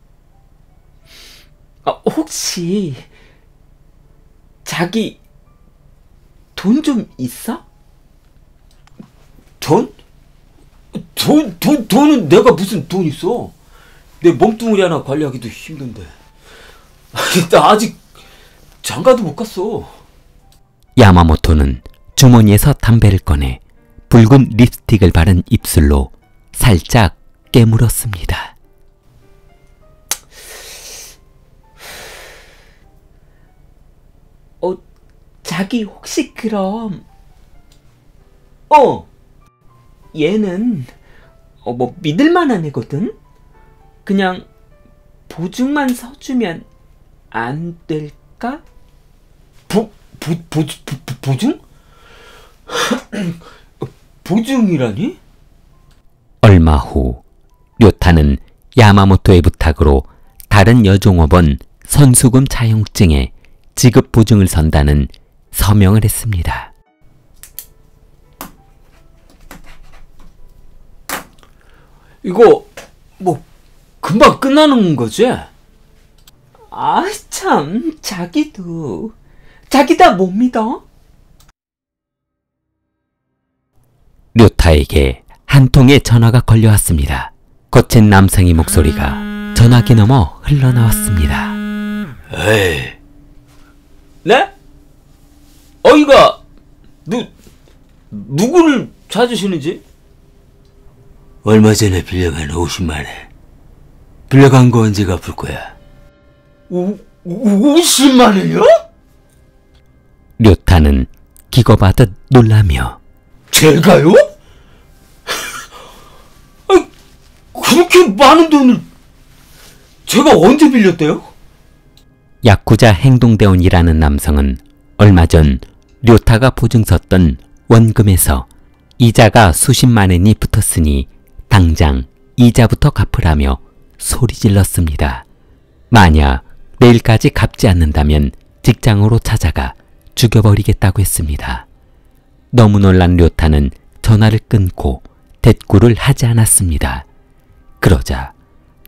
혹시 자기 돈 좀 있어? 돈? 돈은 내가 무슨 돈 있어? 내 몸뚱아리 하나 관리하기도 힘든데. 나 아직 장가도 못 갔어. 야마모토는 주머니에서 담배를 꺼내 붉은 립스틱을 바른 입술로 살짝 깨물었습니다. 자기 혹시 그럼 얘는 믿을만한 애거든? 그냥 보증만 서주면 안 될까? 보증? 보증이라니? 얼마 후 료타는 야마모토의 부탁으로 다른 여종업원 선수금 차용증에 지급 보증을 선다는 서명을 했습니다. 이거 뭐 금방 끝나는 거지? 참, 자기도 다 못 믿어? 료타에게 한 통의 전화가 걸려왔습니다. 거친 남성의 목소리가 전화기 넘어 흘러나왔습니다. 에이. 네? 어이가 누구를 찾으시는지? 얼마 전에 빌려간 50만 원. 빌려간 거 언제 갚을 거야? 50만 원이요? 료타는 기겁하듯 놀라며 제가요? 그렇게 많은 돈을 제가 언제 빌렸대요? 야쿠자 행동대원이라는 남성은 얼마 전 료타가 보증 섰던 원금에서 이자가 수십만 원이 붙었으니 당장 이자부터 갚으라며 소리 질렀습니다. 만약 내일까지 갚지 않는다면 직장으로 찾아가 죽여버리겠다고 했습니다. 너무 놀란 료타는 전화를 끊고 대꾸를 하지 않았습니다. 그러자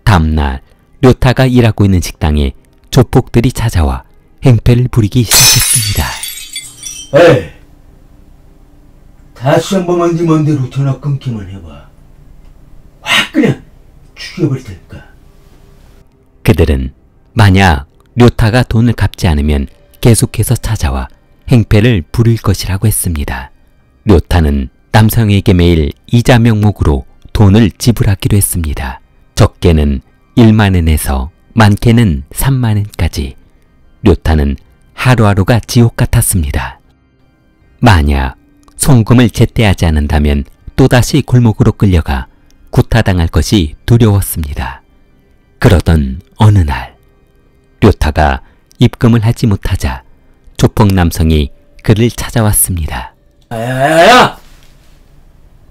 다음날 료타가 일하고 있는 식당에 조폭들이 찾아와 행패를 부리기 시작했습니다. 에이, 다시 한 번만 네 맘대로 전화 끊기만 해봐. 확 그냥 죽여버릴 테니까. 그들은 만약 료타가 돈을 갚지 않으면 계속해서 찾아와 행패를 부릴 것이라고 했습니다. 료타는 남성에게 매일 이자 명목으로 돈을 지불하기로 했습니다. 적게는 1만엔에서 많게는 3만엔까지 료타는 하루하루가 지옥 같았습니다. 만약 송금을 제때하지 않는다면 또다시 골목으로 끌려가 구타당할 것이 두려웠습니다. 그러던 어느 날 료타가 입금을 하지 못하자 조폭 남성이 그를 찾아왔습니다. 야야야야!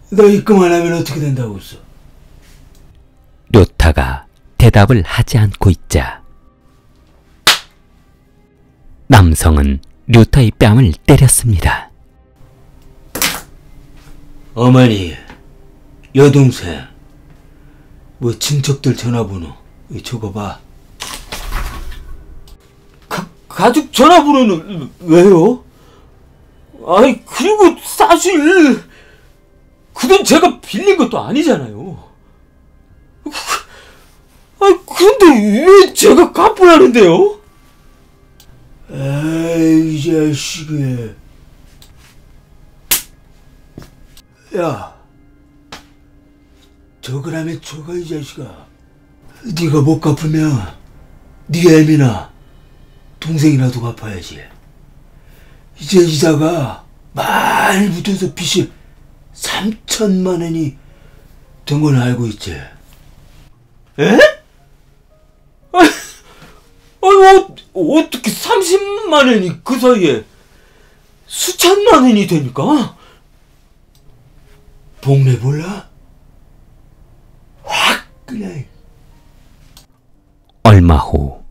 너 입금 안 하면 어떻게 된다고 했어? 료타가 대답을 하지 않고 있자 남성은 료타의 뺨을 때렸습니다. 어머니, 여동생, 뭐 친척들 전화번호 적어봐. 가족 전화번호는 왜요? 아니, 그리고 사실 그 돈 제가 빌린 것도 아니잖아요. 근데 왜 제가 갚으라는데요? 에이, 이 자식이. 야, 적으라며 적어, 이 자식아. 네가 못 갚으면 네 애미나 동생이라도 갚아야지. 이제 이자가 많이 붙어서 빚이 3천만 원이 된 건 알고 있지? 에? 어떻게 30만 원이 그 사이에 수천만 원이 됩니까? 복매 몰라? 확 그냥. 얼마 후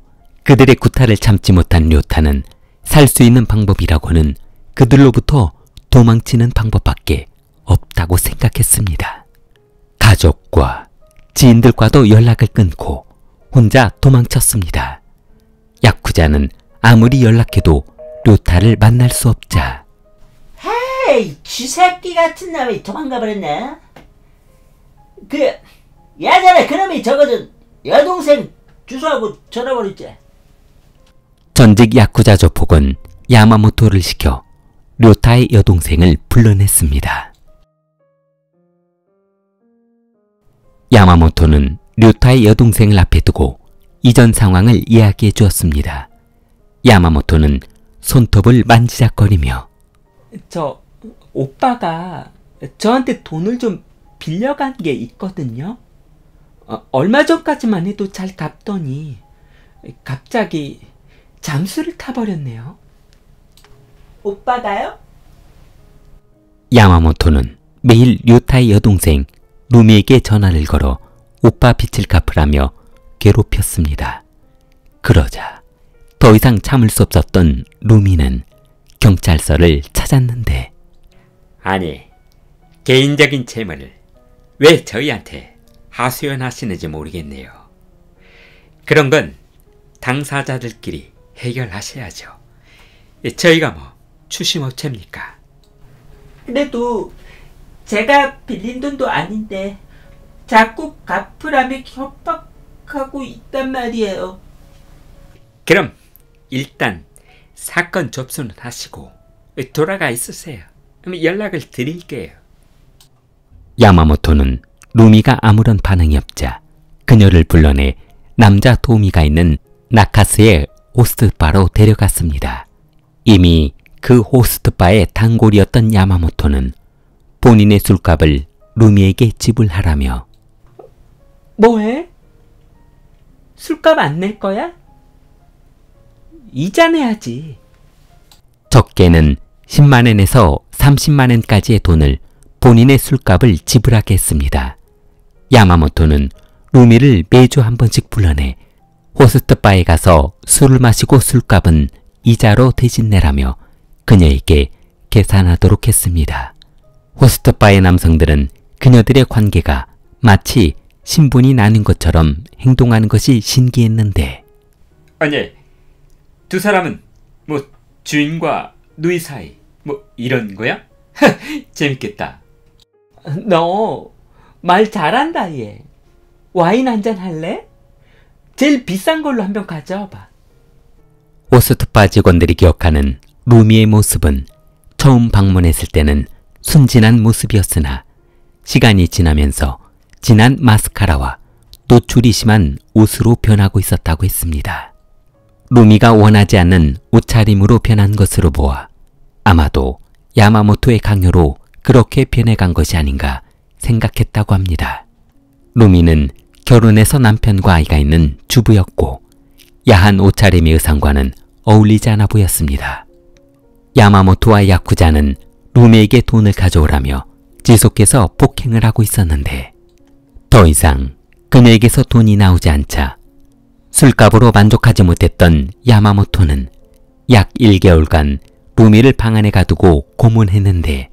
그들의 구타를 참지 못한 료타는 살 수 있는 방법이라고는 그들로부터 도망치는 방법밖에 없다고 생각했습니다. 가족과 지인들과도 연락을 끊고 혼자 도망쳤습니다. 야쿠자는 아무리 연락해도 료타를 만날 수 없자 헤이, 쥐새끼 같은 놈이 도망가버렸네. 야전에 그놈이 적어준 여동생 주소하고 전화번호 있지? 전직 야쿠자 조폭은 야마모토를 시켜 료타의 여동생을 불러냈습니다. 야마모토는 료타의 여동생을 앞에 두고 이전 상황을 이야기해 주었습니다. 야마모토는 손톱을 만지작거리며 오빠가 저한테 돈을 좀 빌려간 게 있거든요. 얼마 전까지만 해도 잘 갚더니 갑자기 잠수를 타버렸네요. 오빠가요? 야마모토는 매일 료타의 여동생 루미에게 전화를 걸어 오빠 빚을 갚으라며 괴롭혔습니다. 그러자 더 이상 참을 수 없었던 루미는 경찰서를 찾았는데 아니, 개인적인 재물을 왜 저희한테 하소연하시는지 모르겠네요. 그런 건 당사자들끼리 해결하셔야죠. 저희가 뭐 추심업체입니까? 그래도 제가 빌린 돈도 아닌데 자꾸 갚으라며 협박하고 있단 말이에요. 그럼 일단 사건 접수는 하시고 돌아가 있으세요. 연락을 드릴게요. 야마모토는 루미가 아무런 반응이 없자 그녀를 불러내 남자 도우미가 있는 나카스의 호스트바로 데려갔습니다. 이미 그 호스트바의 단골이었던 야마모토는 본인의 술값을 루미에게 지불하라며 뭐해? 술값 안 낼 거야? 이자 내야지. 적게는 10만엔에서 30만엔까지의 돈을 본인의 술값을 지불하게 했습니다. 야마모토는 루미를 매주 한 번씩 불러내 호스트바에 가서 술을 마시고 술값은 이자로 대신 내라며 그녀에게 계산하도록 했습니다. 호스트바의 남성들은 그녀들의 관계가 마치 신분이 나뉜 것처럼 행동하는 것이 신기했는데 아니, 두 사람은 뭐 주인과 누이 사이 뭐 이런 거야? 재밌겠다. 너 말 잘한다 얘. 와인 한잔 할래? 제일 비싼 걸로 한 병 가져와봐. 호스트바 직원들이 기억하는 루미의 모습은 처음 방문했을 때는 순진한 모습이었으나 시간이 지나면서 진한 마스카라와 노출이 심한 옷으로 변하고 있었다고 했습니다. 루미가 원하지 않는 옷차림으로 변한 것으로 보아 아마도 야마모토의 강요로 그렇게 변해간 것이 아닌가 생각했다고 합니다. 루미는 결혼해서 남편과 아이가 있는 주부였고 야한 옷차림의 의상과는 어울리지 않아 보였습니다. 야마모토와 야쿠자는 루미에게 돈을 가져오라며 지속해서 폭행을 하고 있었는데 더 이상 그녀에게서 돈이 나오지 않자 술값으로 만족하지 못했던 야마모토는 약 1개월간 루미를 방 안에 가두고 고문했는데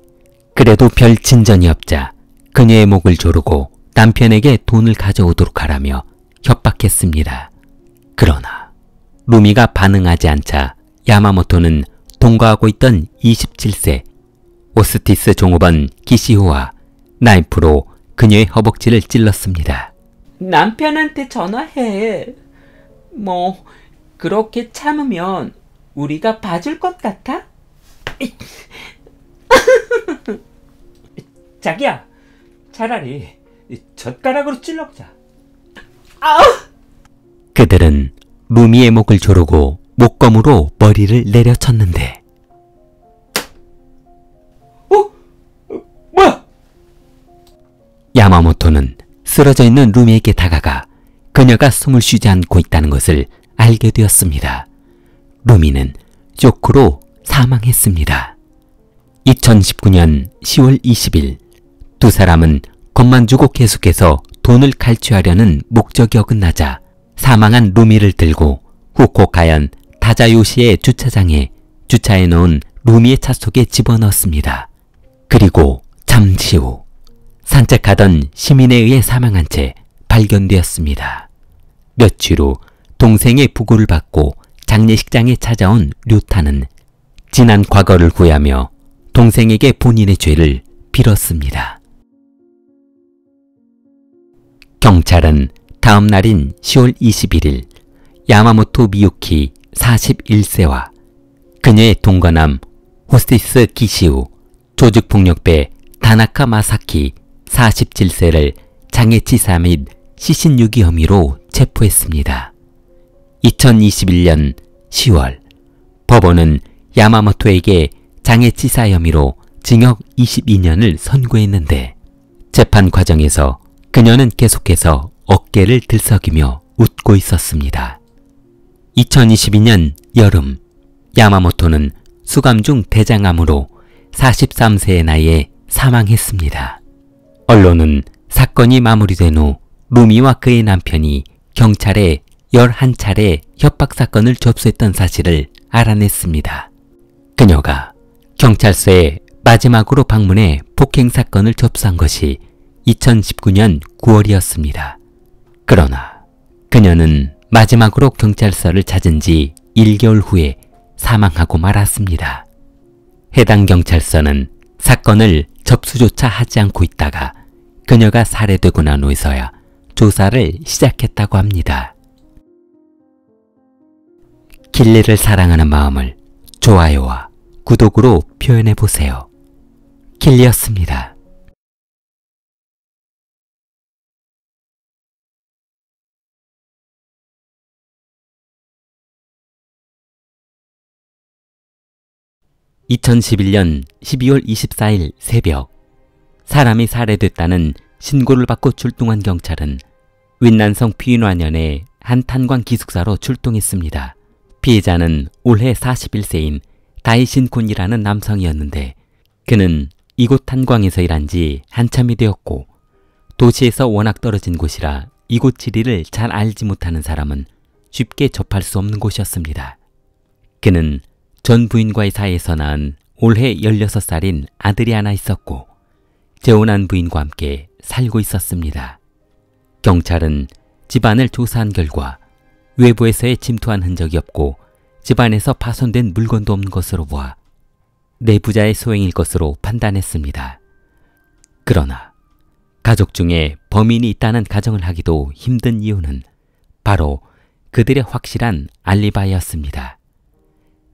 그래도 별 진전이 없자 그녀의 목을 조르고 남편에게 돈을 가져오도록 하라며 협박했습니다. 그러나 루미가 반응하지 않자 야마모토는 동거하고 있던 27세 오스티스 종업원 기시호와 나이프로 그녀의 허벅지를 찔렀습니다. 남편한테 전화해. 뭐 그렇게 참으면 우리가 봐줄 것 같아? 자기야, 차라리 젓가락으로 찔러보자. 그들은 루미의 목을 조르고 목검으로 머리를 내려쳤는데 뭐야? 야마모토는 쓰러져 있는 루미에게 다가가 그녀가 숨을 쉬지 않고 있다는 것을 알게 되었습니다. 루미는 쇼크로 사망했습니다. 2019년 10월 20일 두 사람은 겁만 주고 계속해서 돈을 갈취하려는 목적이 어긋나자 사망한 루미를 들고 후쿠오카현 다자요시의 주차장에 주차해 놓은 루미의 차 속에 집어넣었습니다. 그리고 잠시 후 산책하던 시민에 의해 사망한 채 발견되었습니다. 며칠 후 동생의 부고를 받고 장례식장에 찾아온 류타는 지난 과거를 후회하며 동생에게 본인의 죄를 빌었습니다. 경찰은 다음 날인 10월 21일 야마모토 미유키 41세와 그녀의 동거남 호스티스 기시우, 조직폭력배 다나카 마사키 47세를 장애치사 및 시신유기 혐의로 체포했습니다. 2021년 10월 법원은 야마모토에게 장애치사 혐의로 징역 22년을 선고했는데 재판 과정에서 그녀는 계속해서 어깨를 들썩이며 웃고 있었습니다. 2022년 여름 야마모토는 수감 중 대장암으로 43세의 나이에 사망했습니다. 언론은 사건이 마무리된 후 루미와 그의 남편이 경찰에 11차례 협박사건을 접수했던 사실을 알아냈습니다. 그녀가 경찰서에 마지막으로 방문해 폭행사건을 접수한 것이 2019년 9월이었습니다. 그러나 그녀는 마지막으로 경찰서를 찾은 지 1개월 후에 사망하고 말았습니다. 해당 경찰서는 사건을 접수조차 하지 않고 있다가 그녀가 살해되고 난 후에서야 조사를 시작했다고 합니다. 길리를 사랑하는 마음을 좋아요와 구독으로 표현해보세요. 길리였습니다. (2011년 12월 24일) 새벽 사람이 살해됐다는 신고를 받고 출동한 경찰은 윈난성 피인완현의 한 탄광 기숙사로 출동했습니다. 피해자는 올해 41세인 다이신 군이라는 남성이었는데 그는 이곳 탄광에서 일한 지 한참이 되었고 도시에서 워낙 떨어진 곳이라 이곳 지리를 잘 알지 못하는 사람은 쉽게 접할 수 없는 곳이었습니다. 그는 전 부인과의 사이에서 낳은 올해 16살인 아들이 하나 있었고 재혼한 부인과 함께 살고 있었습니다. 경찰은 집안을 조사한 결과 외부에서의 침투한 흔적이 없고 집안에서 파손된 물건도 없는 것으로 보아 내부자의 소행일 것으로 판단했습니다. 그러나 가족 중에 범인이 있다는 가정을 하기도 힘든 이유는 바로 그들의 확실한 알리바이였습니다.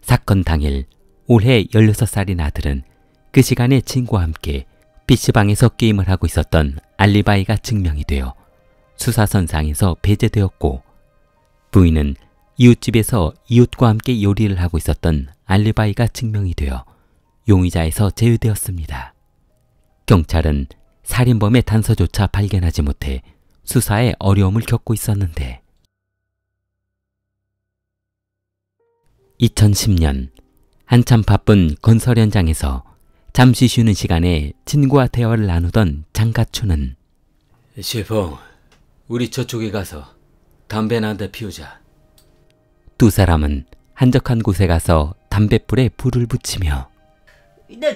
사건 당일 올해 16살인 아들은 그 시간에 친구와 함께 PC방에서 게임을 하고 있었던 알리바이가 증명이 되어 수사선상에서 배제되었고 부인은 이웃집에서 이웃과 함께 요리를 하고 있었던 알리바이가 증명이 되어 용의자에서 제외되었습니다. 경찰은 살인범의 단서조차 발견하지 못해 수사에 어려움을 겪고 있었는데 2010년 한참 바쁜 건설 현장에서 잠시 쉬는 시간에 친구와 대화를 나누던 장가추는 셰프, 우리 저쪽에 가서 담배나 한 대 피우자. 두 사람은 한적한 곳에 가서 담뱃불에 불을 붙이며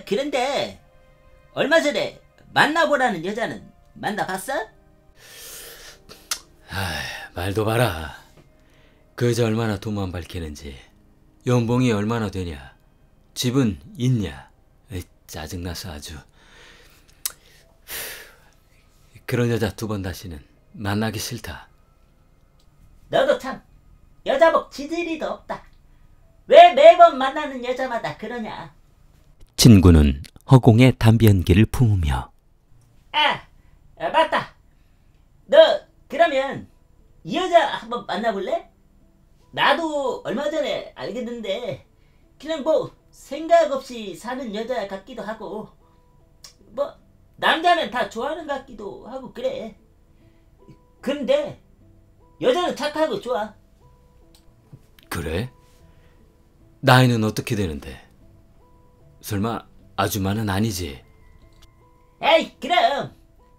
그런데 얼마 전에 만나보라는 여자는 만나봤어? 말도 봐라. 그 여자 얼마나 돈만 밝히는지, 연봉이 얼마나 되냐, 집은 있냐. 짜증나서 아주. 그런 여자 두 번 다시는 만나기 싫다. 너도 참 여자복 지지리도 없다. 왜 매번 만나는 여자마다 그러냐? 친구는 허공에 담배 연기를 품으며 맞다. 너 그러면 이 여자 한번 만나볼래? 나도 얼마 전에 알겠는데 그냥 뭐 생각 없이 사는 여자 같기도 하고 뭐 남자는 다 좋아하는 것 같기도 하고 그래. 근데 여자는 착하고 좋아. 그래? 나이는 어떻게 되는데? 설마 아줌마는 아니지? 에이 그럼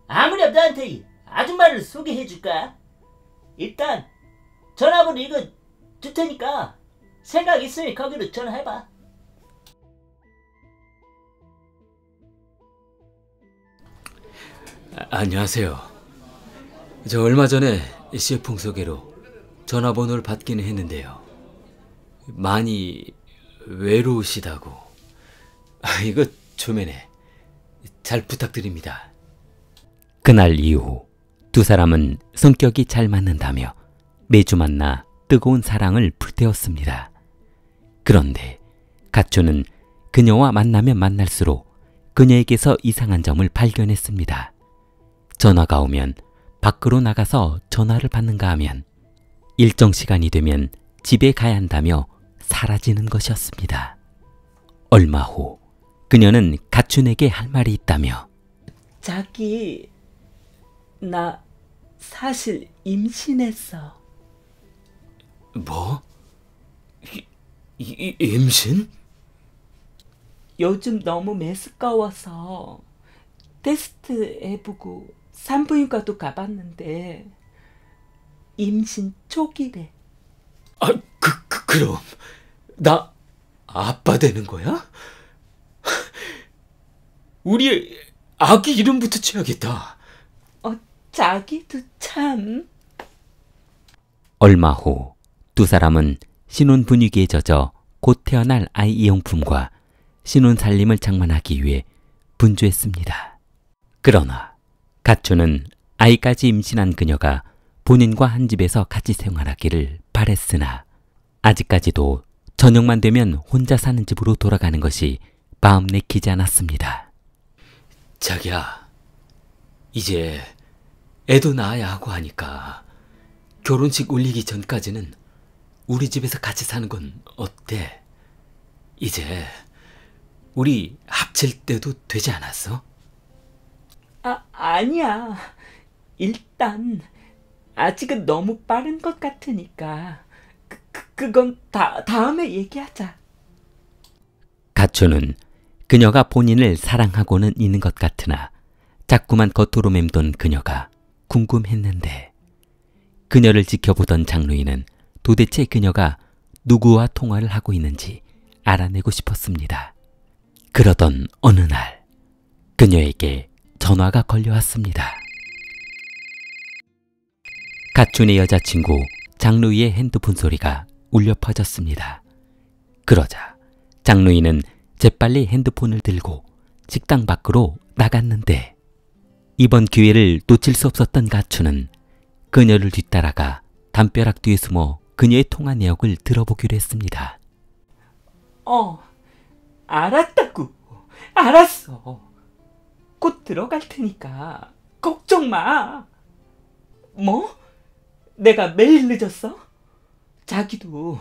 아무렴 너한테 아줌마를 소개해줄까? 일단 전화번호 이거 줄 테니까 생각 있으면 거기로 전화해봐. 안녕하세요. 저 얼마 전에 셰프 소개로 전화번호를 받기는 했는데요. 많이 외로우시다고. 이거 초면에 잘 부탁드립니다. 그날 이후 두 사람은 성격이 잘 맞는다며 매주 만나 뜨거운 사랑을 불태웠습니다. 그런데 가추는 그녀와 만나면 만날수록 그녀에게서 이상한 점을 발견했습니다. 전화가 오면 밖으로 나가서 전화를 받는가 하면 일정 시간이 되면 집에 가야 한다며 사라지는 것이었습니다. 얼마 후 그녀는 가춘에게 할 말이 있다며 자기, 나 사실 임신했어. 뭐? 임신? 요즘 너무 메스꺼워서 테스트 해보고 산부인과도 가봤는데 임신 초기래. 그럼 나 아빠 되는 거야? 우리 아기 이름부터 지어야겠다. 자기도 참. 얼마 후 두 사람은 신혼 분위기에 젖어 곧 태어날 아이 이용품과 신혼 살림을 장만하기 위해 분주했습니다. 그러나 가추는 아이까지 임신한 그녀가 본인과 한 집에서 같이 생활하기를 바랬으나 아직까지도 저녁만 되면 혼자 사는 집으로 돌아가는 것이 마음 내키지 않았습니다. 자기야, 이제 애도 낳아야 하고 하니까 결혼식 올리기 전까지는 우리 집에서 같이 사는 건 어때? 이제 우리 합칠 때도 되지 않았어? 아니야. 일단 아직은 너무 빠른 것 같으니까 그건 다음에 얘기하자. 가추는 그녀가 본인을 사랑하고는 있는 것 같으나 자꾸만 겉으로 맴돈 그녀가 궁금했는데 그녀를 지켜보던 장루인은 도대체 그녀가 누구와 통화를 하고 있는지 알아내고 싶었습니다. 그러던 어느 날 그녀에게 전화가 걸려왔습니다. 가춘의 여자친구 장루이의 핸드폰 소리가 울려 퍼졌습니다. 그러자 장루이는 재빨리 핸드폰을 들고 식당 밖으로 나갔는데 이번 기회를 놓칠 수 없었던 가춘은 그녀를 뒤따라가 담벼락 뒤에 숨어 그녀의 통화 내역을 들어보기로 했습니다. 알았다고. 알았어. 곧 들어갈 테니까 걱정 마. 뭐? 내가 매일 늦었어? 자기도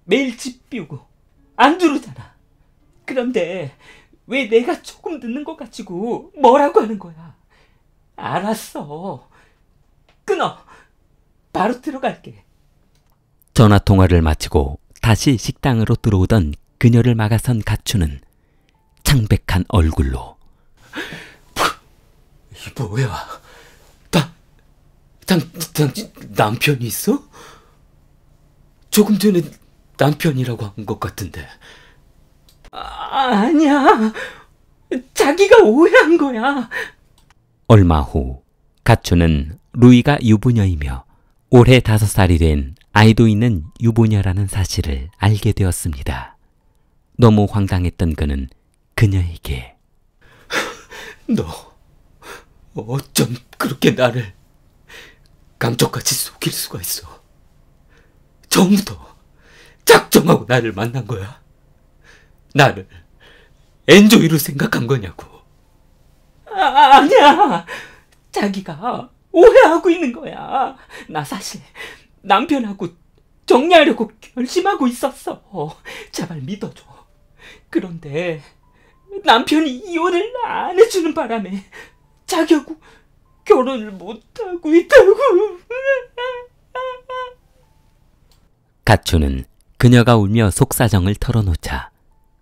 매일 집 비우고 안 들어오잖아. 그런데 왜 내가 조금 늦는 것 가지고 뭐라고 하는 거야? 알았어. 끊어. 바로 들어갈게. 전화통화를 마치고 다시 식당으로 들어오던 그녀를 막아선 가추는 창백한 얼굴로 이 뭐야? 남편이 있어? 조금 전에 남편이라고 한 것 같은데. 아니야. 자기가 오해한 거야. 얼마 후 가추는 루이가 유부녀이며 올해 5살이 된 아이도 있는 유부녀라는 사실을 알게 되었습니다. 너무 황당했던 그는 그녀에게 너 어쩜 그렇게 나를 감쪽같이 속일 수가 있어? 처음부터 작정하고 나를 만난 거야? 나를 엔조이로 생각한 거냐고? 아니야. 자기가 오해하고 있는 거야. 나 사실 남편하고 정리하려고 결심하고 있었어. 제발 믿어줘. 그런데 남편이 이혼을 안 해주는 바람에 자기하고 결혼을 못하고 있다고. 가추는 그녀가 울며 속사정을 털어놓자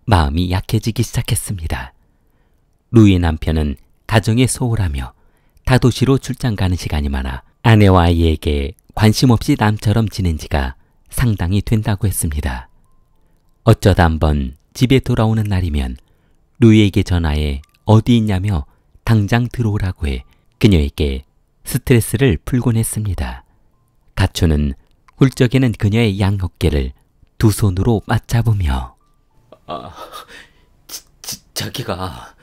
마음이 약해지기 시작했습니다. 루이의 남편은 가정에 소홀하며 다도시로 출장 가는 시간이 많아 아내와 아이에게 관심 없이 남처럼 지낸 지가 상당히 된다고 했습니다. 어쩌다 한번 집에 돌아오는 날이면 루이에게 전화해 어디 있냐며 당장 들어오라고 해 그녀에게 스트레스를 풀곤 했습니다. 가추는 훌쩍이는 그녀의 양어깨를 두 손으로 맞잡으며 자기가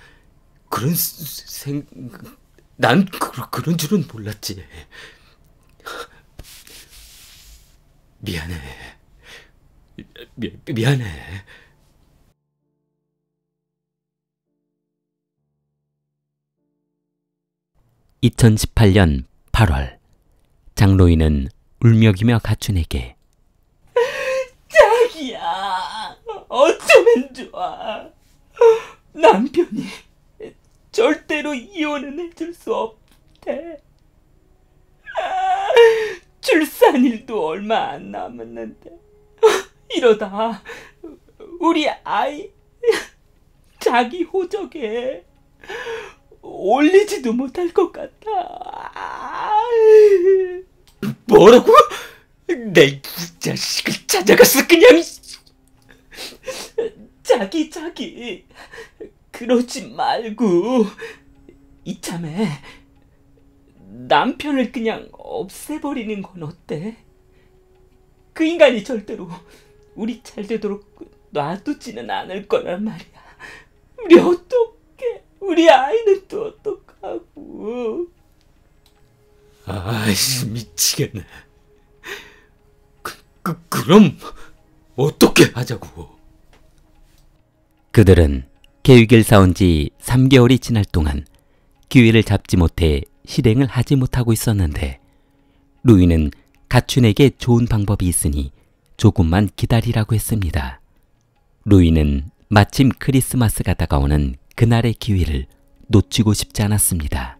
난 그런 줄은 몰랐지. 미안해. 미안해. 2018년 8월 장로인은 울먹이며 가춘에게 자기야, 어쩌면 좋아. 남편이 절대로 이혼은 해줄 수 없대. 출산일도 얼마 안 남았는데 이러다 우리 아이 자기 호적에 올리지도 못할 것 같아. 뭐라고? 내 이 자식을 찾아갔어 그냥. 자기 그러지 말고 이참에 남편을 그냥 없애버리는 건 어때? 그 인간이 절대로 우리 잘 되도록 놔두지는 않을 거란 말이야. 우리 어떡해? 우리 아이는 또 어떡하고? 아이씨 미치겠네. 그럼 어떻게 하자고? 그들은 계획을 세운 지 3개월이 지날 동안 기회를 잡지 못해 실행을 하지 못하고 있었는데 루이는 가춘에게 좋은 방법이 있으니 조금만 기다리라고 했습니다. 루이는 마침 크리스마스가 다가오는 그날의 기회를 놓치고 싶지 않았습니다.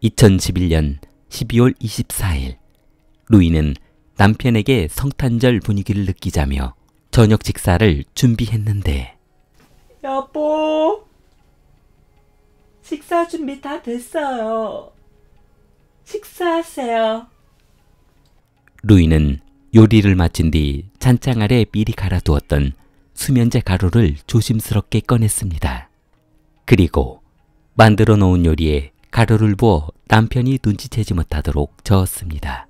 2011년 12월 24일 루이는 남편에게 성탄절 분위기를 느끼자며 저녁 식사를 준비했는데 여보, 식사 준비 다 됐어요. 식사하세요. 루이는 요리를 마친 뒤 찬장 아래 미리 갈아두었던 수면제 가루를 조심스럽게 꺼냈습니다. 그리고 만들어 놓은 요리에 가루를 부어 남편이 눈치채지 못하도록 저었습니다.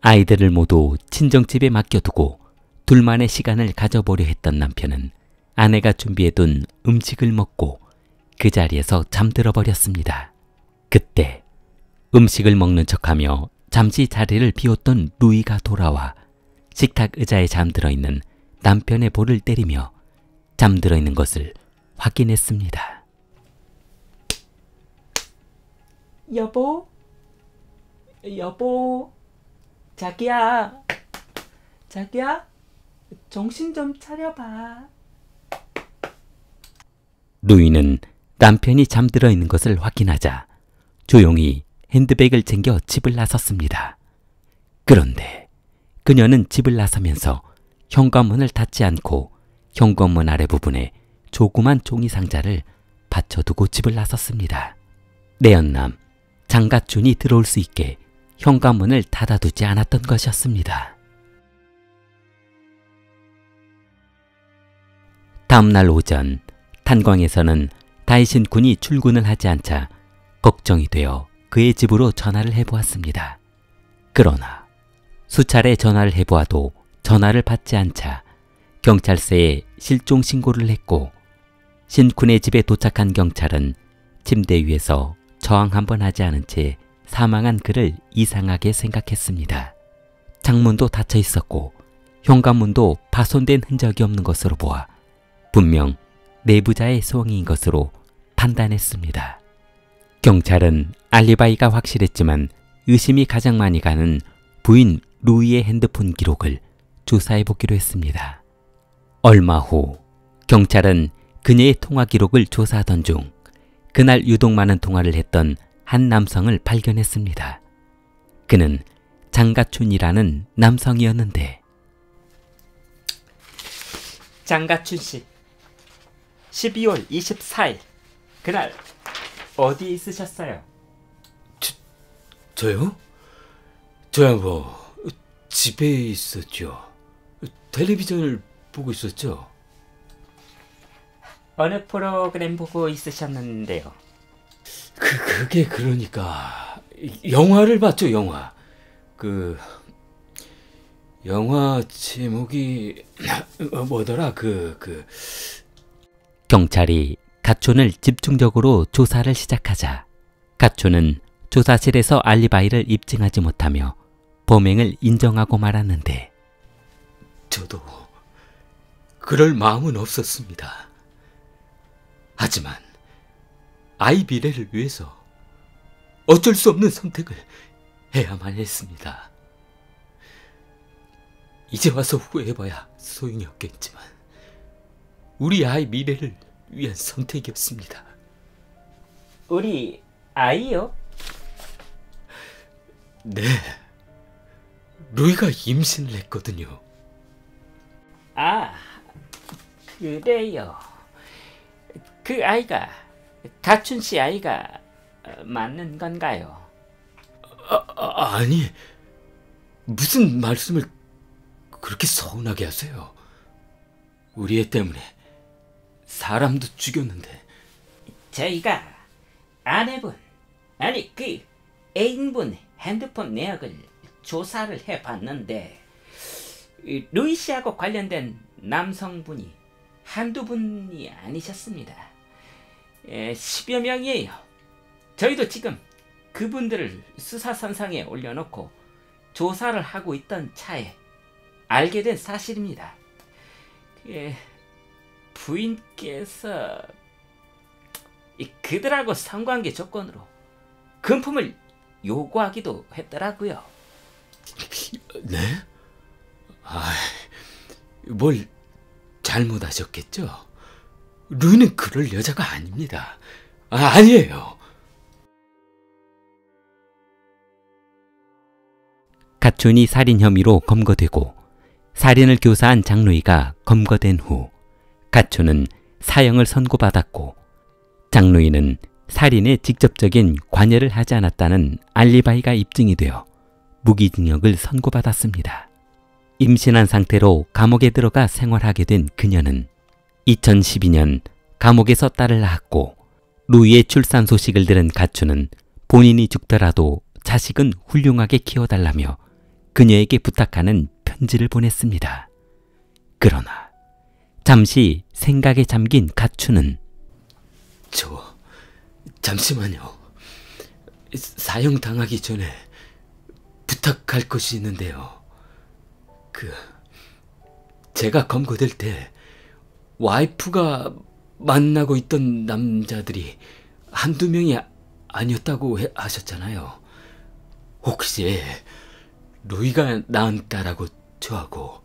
아이들을 모두 친정집에 맡겨두고 둘만의 시간을 가져보려 했던 남편은 아내가 준비해둔 음식을 먹고 그 자리에서 잠들어 버렸습니다. 그때 음식을 먹는 척하며 잠시 자리를 비웠던 루이가 돌아와 식탁 의자에 잠들어 있는 남편의 볼을 때리며 잠들어 있는 것을 확인했습니다. 여보, 여보, 자기야, 자기야, 정신 좀 차려봐. 노인은 남편이 잠들어 있는 것을 확인하자 조용히 핸드백을 챙겨 집을 나섰습니다. 그런데 그녀는 집을 나서면서 현관문을 닫지 않고 현관문 아래 부분에 조그만 종이 상자를 받쳐두고 집을 나섰습니다. 내연남 장가춘이 들어올 수 있게 현관문을 닫아두지 않았던 것이었습니다. 다음날 오전 탄광에서는 다이신 군이 출근을 하지 않자 걱정이 되어 그의 집으로 전화를 해보았습니다. 그러나 수차례 전화를 해보아도 전화를 받지 않자 경찰서에 실종 신고를 했고 신군의 집에 도착한 경찰은 침대 위에서 저항 한번 하지 않은 채 사망한 그를 이상하게 생각했습니다. 창문도 닫혀 있었고 현관문도 파손된 흔적이 없는 것으로 보아 분명 내부자의 소행인 것으로 판단했습니다. 경찰은 알리바이가 확실했지만 의심이 가장 많이 가는 부인 루이의 핸드폰 기록을 조사해보기로 했습니다. 얼마 후 경찰은 그녀의 통화 기록을 조사하던 중 그날 유독 많은 통화를 했던 한 남성을 발견했습니다. 그는 장가춘이라는 남성이었는데 장가춘 씨, 12월 24일 그날 어디에 있으셨어요? 저요? 저야 뭐 집에 있었죠. 텔레비전을 보고 있었죠. 어느 프로그램 보고 있으셨는데요? 그게 그러니까 영화를 봤죠. 영화. 영화 제목이 뭐더라? 경찰이 가촌을 집중적으로 조사를 시작하자 가촌은 조사실에서 알리바이를 입증하지 못하며 범행을 인정하고 말았는데 저도 그럴 마음은 없었습니다. 하지만 아이 미래를 위해서 어쩔 수 없는 선택을 해야만 했습니다. 이제 와서 후회해봐야 소용이 없겠지만 우리 아이 미래를 위한 선택이었습니다. 우리 아이요? 네, 루이가 임신을 했거든요. 아, 그래요. 그 아이가 가춘 씨 아이가 맞는 건가요? 아니, 무슨 말씀을 그렇게 서운하게 하세요. 우리 애 때문에 사람도 죽였는데. 저희가 아내분, 아니 그 애인분 핸드폰 내역을 조사를 해봤는데 루이 씨하고 관련된 남성분이 한두 분이 아니셨습니다. 10여 명이에요. 저희도 지금 그분들을 수사선상에 올려놓고 조사를 하고 있던 차에 알게 된 사실입니다. 부인께서 그들하고 성관계 조건으로 금품을 요구하기도 했더라고요. 네? 뭘 잘못하셨겠죠? 루이는 그럴 여자가 아닙니다. 아니에요. 가춘이 살인 혐의로 검거되고 살인을 교사한 장루이가 검거된 후 가춘은 사형을 선고받았고 장루이는 살인에 직접적인 관여를 하지 않았다는 알리바이가 입증이 되어 무기징역을 선고받았습니다. 임신한 상태로 감옥에 들어가 생활하게 된 그녀는 2012년 감옥에서 딸을 낳았고 루이의 출산 소식을 들은 가춘은 본인이 죽더라도 자식은 훌륭하게 키워달라며 그녀에게 부탁하는 편지를 보냈습니다. 그러나 잠시 생각에 잠긴 가춘은 잠시만요. 사형당하기 전에 부탁할 것이 있는데요. 제가 검거될 때 와이프가 만나고 있던 남자들이 한두 명이 아니었다고 하셨잖아요. 혹시 루이가 낳은 딸하고 저하고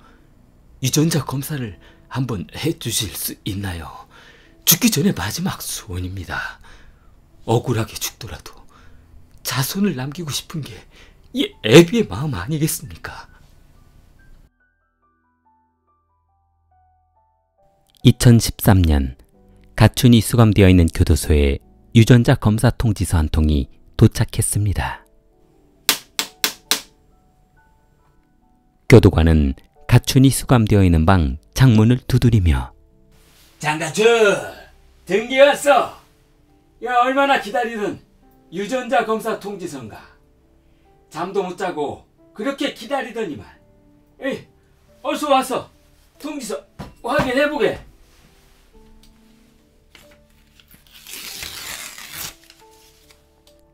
유전자 검사를 한번 해주실 수 있나요? 죽기 전에 마지막 소원입니다. 억울하게 죽더라도 자손을 남기고 싶은 게 이 애비의 마음 아니겠습니까? 2013년 가춘이 수감되어 있는 교도소에 유전자 검사 통지서 한 통이 도착했습니다. 교도관은 가춘이 수감되어 있는 방 창문을 두드리며 장가춘, 등기 왔어. 야, 얼마나 기다리던 유전자 검사 통지서인가. 잠도 못 자고 그렇게 기다리더니만. 에이, 어서 와서 통지서 확인해보게.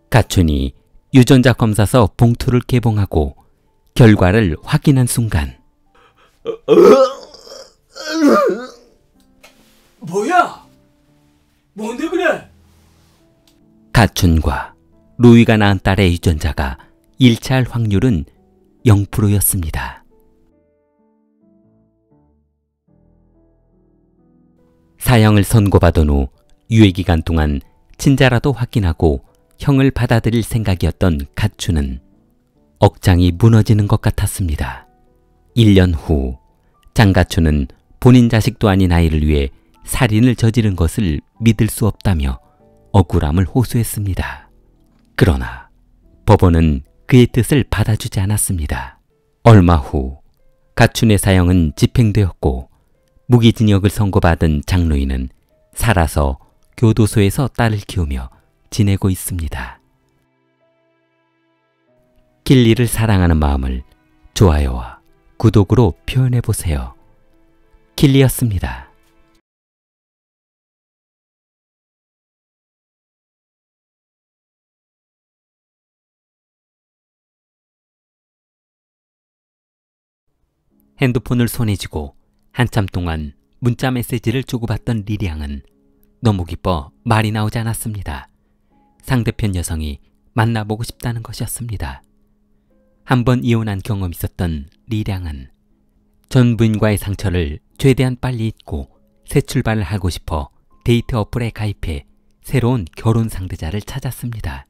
가춘이 유전자 검사서 봉투를 개봉하고 결과를 확인한 순간 뭐야? 뭔데 그래? 가춘과 루이가 낳은 딸의 유전자가 일치할 확률은 0%였습니다. 사형을 선고받은 후 유예기간 동안 친자라도 확인하고 형을 받아들일 생각이었던 가춘은 억장이 무너지는 것 같았습니다. 1년 후 장가춘은 본인 자식도 아닌 아이를 위해 살인을 저지른 것을 믿을 수 없다며 억울함을 호소했습니다. 그러나 법원은 그의 뜻을 받아주지 않았습니다. 얼마 후 가춘의 사형은 집행되었고 무기징역을 선고받은 장루이는 살아서 교도소에서 딸을 키우며 지내고 있습니다. 길리를 사랑하는 마음을 좋아요와 구독으로 표현해보세요. 길리였습니다. 핸드폰을 손에 쥐고 한참 동안 문자 메시지를 주고받던 리량은 너무 기뻐 말이 나오지 않았습니다. 상대편 여성이 만나보고 싶다는 것이었습니다. 한번 이혼한 경험이 있었던 리량은 전 부인과의 상처를 최대한 빨리 잊고 새 출발을 하고 싶어 데이트 어플에 가입해 새로운 결혼 상대자를 찾았습니다.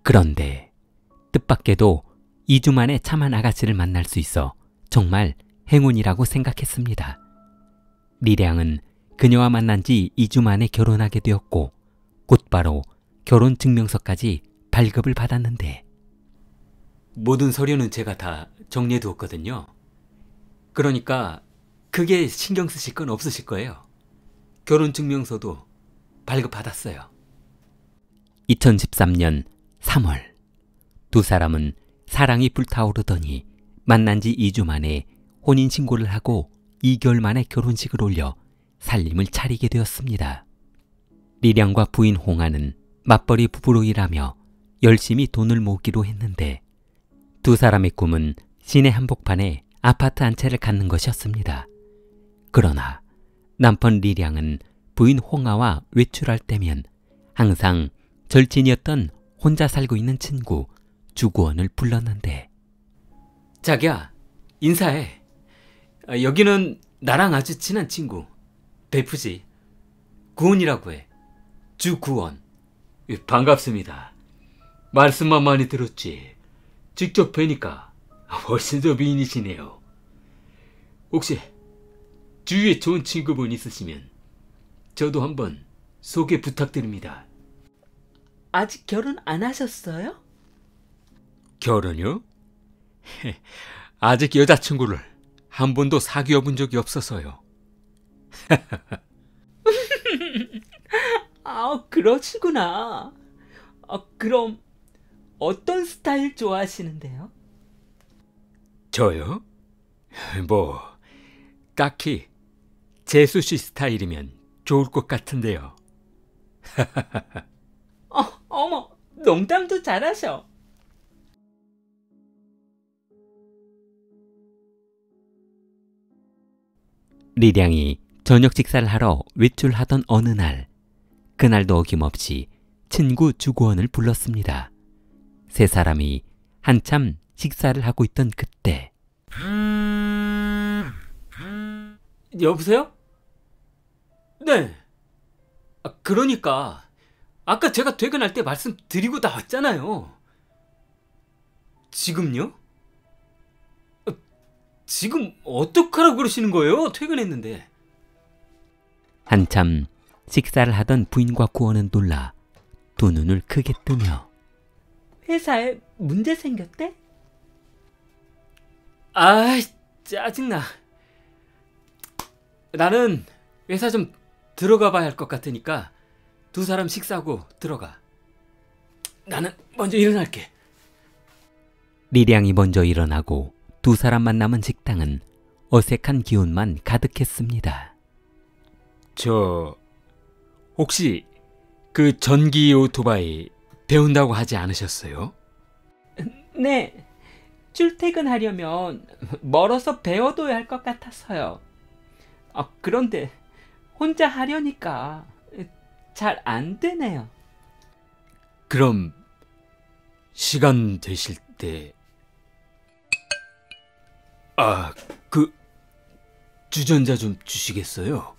그런데 뜻밖에도 2주 만에 참한 아가씨를 만날 수 있어 정말 행운이라고 생각했습니다. 리량은 그녀와 만난 지 2주 만에 결혼하게 되었고 곧바로 결혼 증명서까지 발급을 받았는데 모든 서류는 제가 다 정리해 두었거든요. 그러니까 크게 신경 쓰실 건 없으실 거예요. 결혼 증명서도 발급받았어요. 2013년 3월 두 사람은 사랑이 불타오르더니 만난 지 2주 만에 혼인신고를 하고 2개월 만에 결혼식을 올려 살림을 차리게 되었습니다. 리량과 부인 홍아는 맞벌이 부부로 일하며 열심히 돈을 모으기로 했는데 두 사람의 꿈은 시내 한복판에 아파트 한 채를 갖는 것이었습니다. 그러나 남편 리량은 부인 홍아와 외출할 때면 항상 절친이었던 혼자 살고 있는 친구 주구원을 불렀는데 자기야, 인사해. 여기는 나랑 아주 친한 친구 베프지. 구원이라고 해. 주구원. 반갑습니다. 말씀만 많이 들었지 직접 뵈니까 훨씬 더 미인이시네요. 혹시 주위에 좋은 친구분 있으시면 저도 한번 소개 부탁드립니다. 아직 결혼 안 하셨어요? 결혼요? 아직 여자친구를 한 번도 사귀어 본 적이 없어서요. 아, 그러시구나. 그럼 어떤 스타일 좋아하시는데요? 저요? 뭐 딱히 재수 씨 스타일이면 좋을 것 같은데요. 어머, 농담도 잘하셔. 리량이 저녁 식사를 하러 외출하던 어느 날, 그날도 어김없이 친구 주구원을 불렀습니다. 세 사람이 한참 식사를 하고 있던 그때 여보세요? 네. 그러니까 아까 제가 퇴근할 때 말씀드리고 나왔잖아요. 지금요? 지금 어떡하라고 그러시는 거예요? 퇴근했는데. 한참 식사를 하던 부인과 구원은 놀라 두 눈을 크게 뜨며 회사에 문제 생겼대? 아이, 짜증나. 나는 회사 좀 들어가 봐야 할 것 같으니까 두 사람 식사하고 들어가. 나는 먼저 일어날게. 리량이 먼저 일어나고 두 사람만 남은 식당은 어색한 기운만 가득했습니다. 저 혹시 그 전기 오토바이 배운다고 하지 않으셨어요? 네. 출퇴근하려면 멀어서 배워둬야 할 것 같아서요. 그런데 혼자 하려니까 잘 안 되네요. 그럼 시간 되실 때 그 주전자 좀 주시겠어요?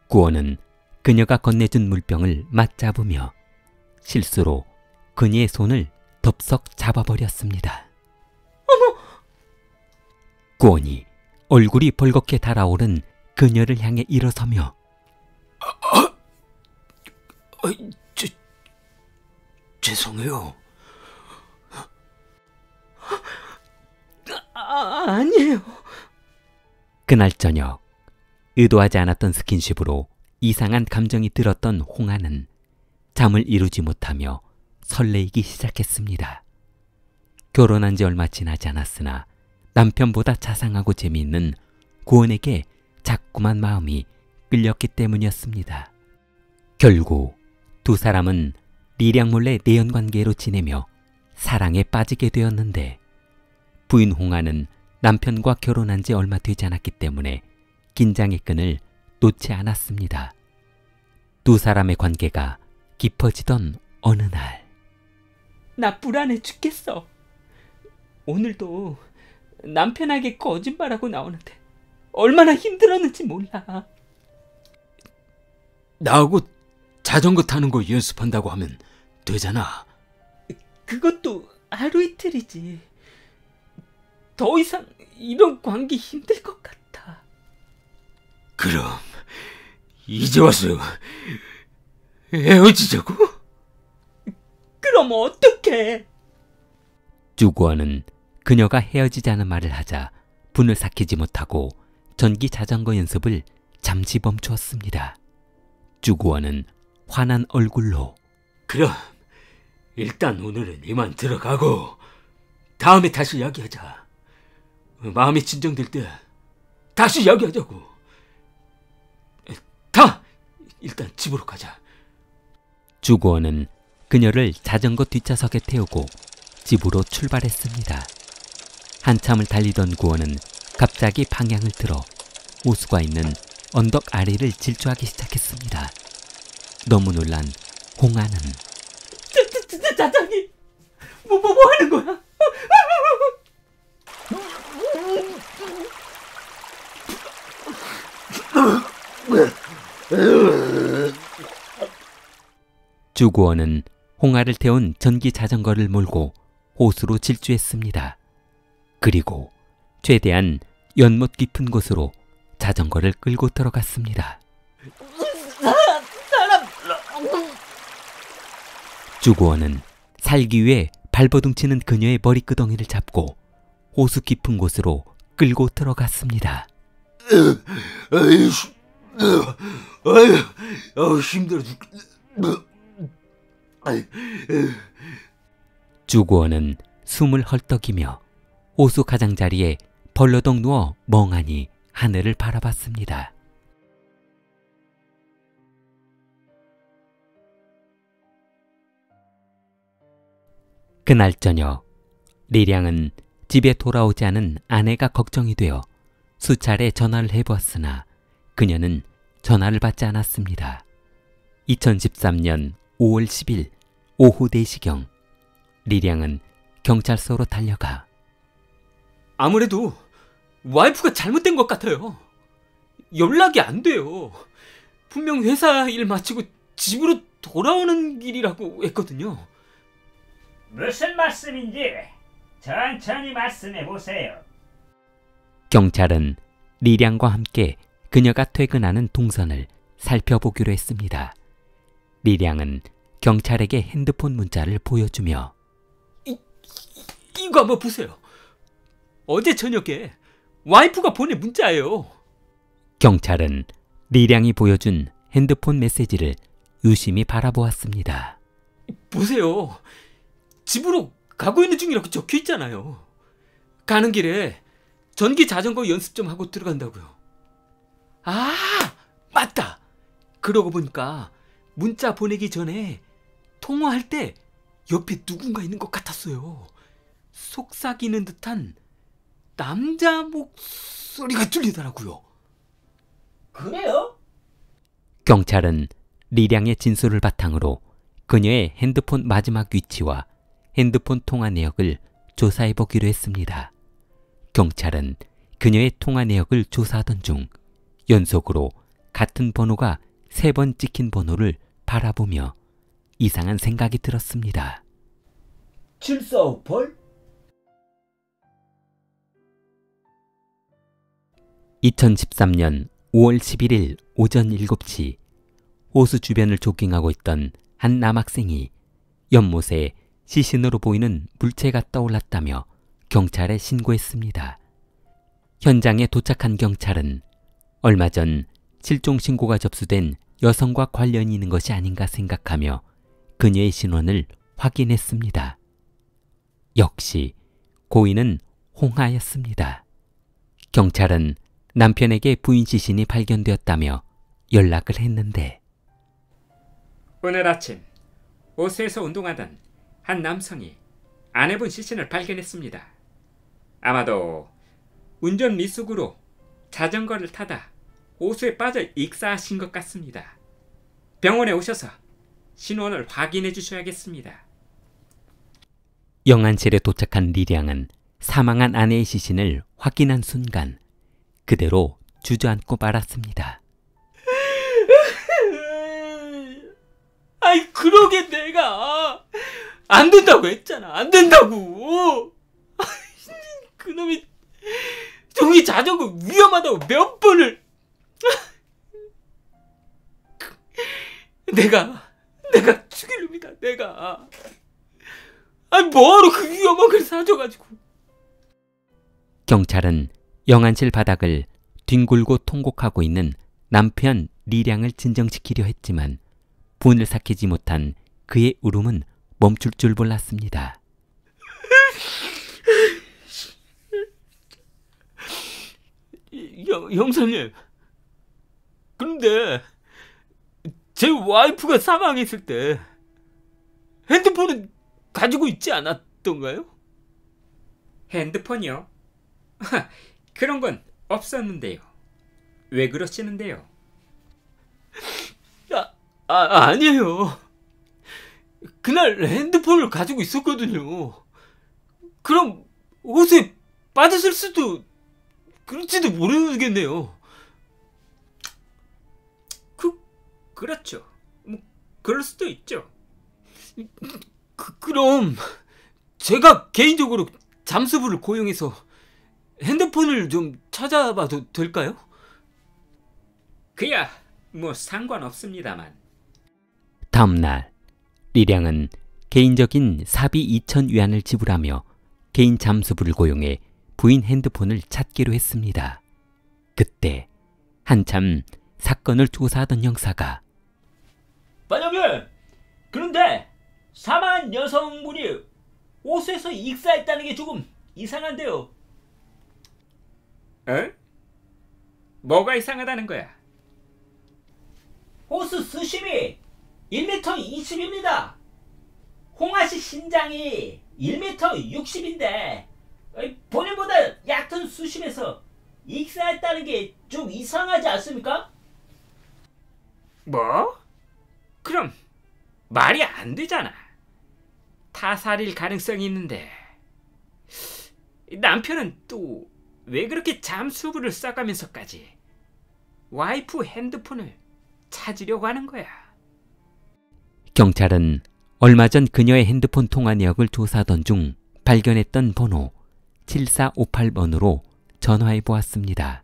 구원은 그녀가 건네준 물병을 맞잡으며 실수로 그녀의 손을 덥석 잡아버렸습니다. 어머! 구원이 얼굴이 벌겋게 달아오른 그녀를 향해 일어서며 죄송해요. 아니에요. 그날 저녁 의도하지 않았던 스킨십으로 이상한 감정이 들었던 홍아는 잠을 이루지 못하며 설레이기 시작했습니다. 결혼한 지 얼마 지나지 않았으나 남편보다 자상하고 재미있는 구원에게 자꾸만 마음이 끌렸기 때문이었습니다. 결국 두 사람은 리량 몰래 내연관계로 지내며 사랑에 빠지게 되었는데 부인 홍아는 남편과 결혼한 지 얼마 되지 않았기 때문에 긴장의 끈을 놓지 않았습니다. 두 사람의 관계가 깊어지던 어느 날 나 불안해 죽겠어. 오늘도 남편에게 거짓말하고 나오는데 얼마나 힘들었는지 몰라. 나하고 자전거 타는 거 연습한다고 하면 되잖아. 그것도 하루 이틀이지. 더 이상 이런 관계 힘들 것 같아. 그럼 이제 와서 헤어지자고? 그럼 어떡해? 주구원은 그녀가 헤어지자는 말을 하자 분을 삭히지 못하고 전기 자전거 연습을 잠시 멈추었습니다. 주구원은 화난 얼굴로 그럼 일단 오늘은 이만 들어가고 다음에 다시 이야기하자. 마음이 진정될 때 다시 이야기하자고. 다 일단 집으로 가자. 주구원은 그녀를 자전거 뒷좌석에 태우고 집으로 출발했습니다. 한참을 달리던 구원은 갑자기 방향을 틀어 호수가 있는 언덕 아래를 질주하기 시작했습니다. 너무 놀란 홍아는 자장이 뭐 하는 거야? 주구원은 홍아를 태운 전기 자전거를 몰고 호수로 질주했습니다. 그리고 최대한 연못 깊은 곳으로 자전거를 끌고 들어갔습니다. 주구원은 살기 위해 발버둥치는 그녀의 머리끄덩이를 잡고 호수 깊은 곳으로 끌고 들어갔습니다. 힘들어 죽겠네. 주구원은 숨을 헐떡이며 호수 가장자리에 벌러덩 누워 멍하니 하늘을 바라봤습니다. 그날 저녁 리량은 집에 돌아오지 않은 아내가 걱정이 되어 수차례 전화를 해보았으나 그녀는 전화를 받지 않았습니다. 2013년 5월 10일 오후 4시경 리량은 경찰서로 달려가 아무래도 와이프가 잘못된 것 같아요. 연락이 안 돼요. 분명 회사 일 마치고 집으로 돌아오는 길이라고 했거든요. 무슨 말씀인지 천천히 말씀해 보세요. 경찰은 리량과 함께 그녀가 퇴근하는 동선을 살펴보기로 했습니다. 리량은 경찰에게 핸드폰 문자를 보여주며 이거 한번 보세요. 어제 저녁에 와이프가 보낸 문자예요. 경찰은 리량이 보여준 핸드폰 메시지를 유심히 바라보았습니다. 보세요. 집으로 가고 있는 중이라고 적혀 있잖아요. 가는 길에 전기 자전거 연습 좀 하고 들어간다고요. 아, 맞다. 그러고 보니까 문자 보내기 전에 통화할 때 옆에 누군가 있는 것 같았어요. 속삭이는 듯한 남자 목소리가 들리더라고요. 그래요? 경찰은 리량의 진술을 바탕으로 그녀의 핸드폰 마지막 위치와 핸드폰 통화 내역을 조사해보기로 했습니다. 경찰은 그녀의 통화 내역을 조사하던 중 연속으로 같은 번호가 3번 찍힌 번호를 바라보며 이상한 생각이 들었습니다. 7458? 2013년 5월 11일 오전 7시 호수 주변을 조깅하고 있던 한 남학생이 연못에 시신으로 보이는 물체가 떠올랐다며 경찰에 신고했습니다. 현장에 도착한 경찰은 얼마 전 실종 신고가 접수된 여성과 관련이 있는 것이 아닌가 생각하며 그녀의 신원을 확인했습니다. 역시 고인은 홍하였습니다. 경찰은 남편에게 부인 시신이 발견되었다며 연락을 했는데 오늘 아침 호수에서 운동하던 한 남성이 아내분 시신을 발견했습니다. 아마도 운전 미숙으로 자전거를 타다 호수에 빠져 익사하신 것 같습니다. 병원에 오셔서 신원을 확인해 주셔야겠습니다. 영안실에 도착한 리량은 사망한 아내의 시신을 확인한 순간 그대로 주저앉고 말았습니다. 아이, 그러게 내가 안 된다고 했잖아. 안 된다고. 그놈이 저기 자전거 위험하다고 몇 번을. 내가 죽일 놈이다. 내가. 아니, 뭐하러 그 위험한 걸 사줘가지고. 경찰은 영안실 바닥을 뒹굴고 통곡하고 있는 남편 리량을 진정시키려 했지만 분을 삭히지 못한 그의 울음은 멈출 줄 몰랐습니다. 형사님, 그런데 제 와이프가 사망했을 때 핸드폰은 가지고 있지 않았던가요? 핸드폰이요? 그런 건 없었는데요. 왜 그러시는데요? 아니에요. 그날 핸드폰을 가지고 있었거든요. 그럼 호수에 빠졌을 수도, 그럴지도 모르겠네요. 그렇죠. 뭐 그럴 수도 있죠. 그럼 제가 개인적으로 잠수부를 고용해서 핸드폰을 좀 찾아봐도 될까요? 그야 뭐 상관없습니다만. 다음 날 리량은 개인적인 사비 2,000위안을 지불하며 개인 잠수부를 고용해 부인 핸드폰을 찾기로 했습니다. 그때 한참 사건을 조사하던 형사가 반장님, 그런데 사망한 여성분이 호수에서 익사했다는 게 조금 이상한데요. 어? 뭐가 이상하다는 거야? 호수 수심이 1m 20입니다. 홍아씨 신장이 1m 60인데 본인보다 얕은 수심에서 익사했다는 게 좀 이상하지 않습니까? 뭐? 그럼 말이 안 되잖아. 타살일 가능성이 있는데 남편은 또 왜 그렇게 잠수부를 써가면서까지 와이프 핸드폰을 찾으려고 하는 거야? 경찰은 얼마 전 그녀의 핸드폰 통화 내역을 조사하던 중 발견했던 번호 7458번으로 전화해 보았습니다.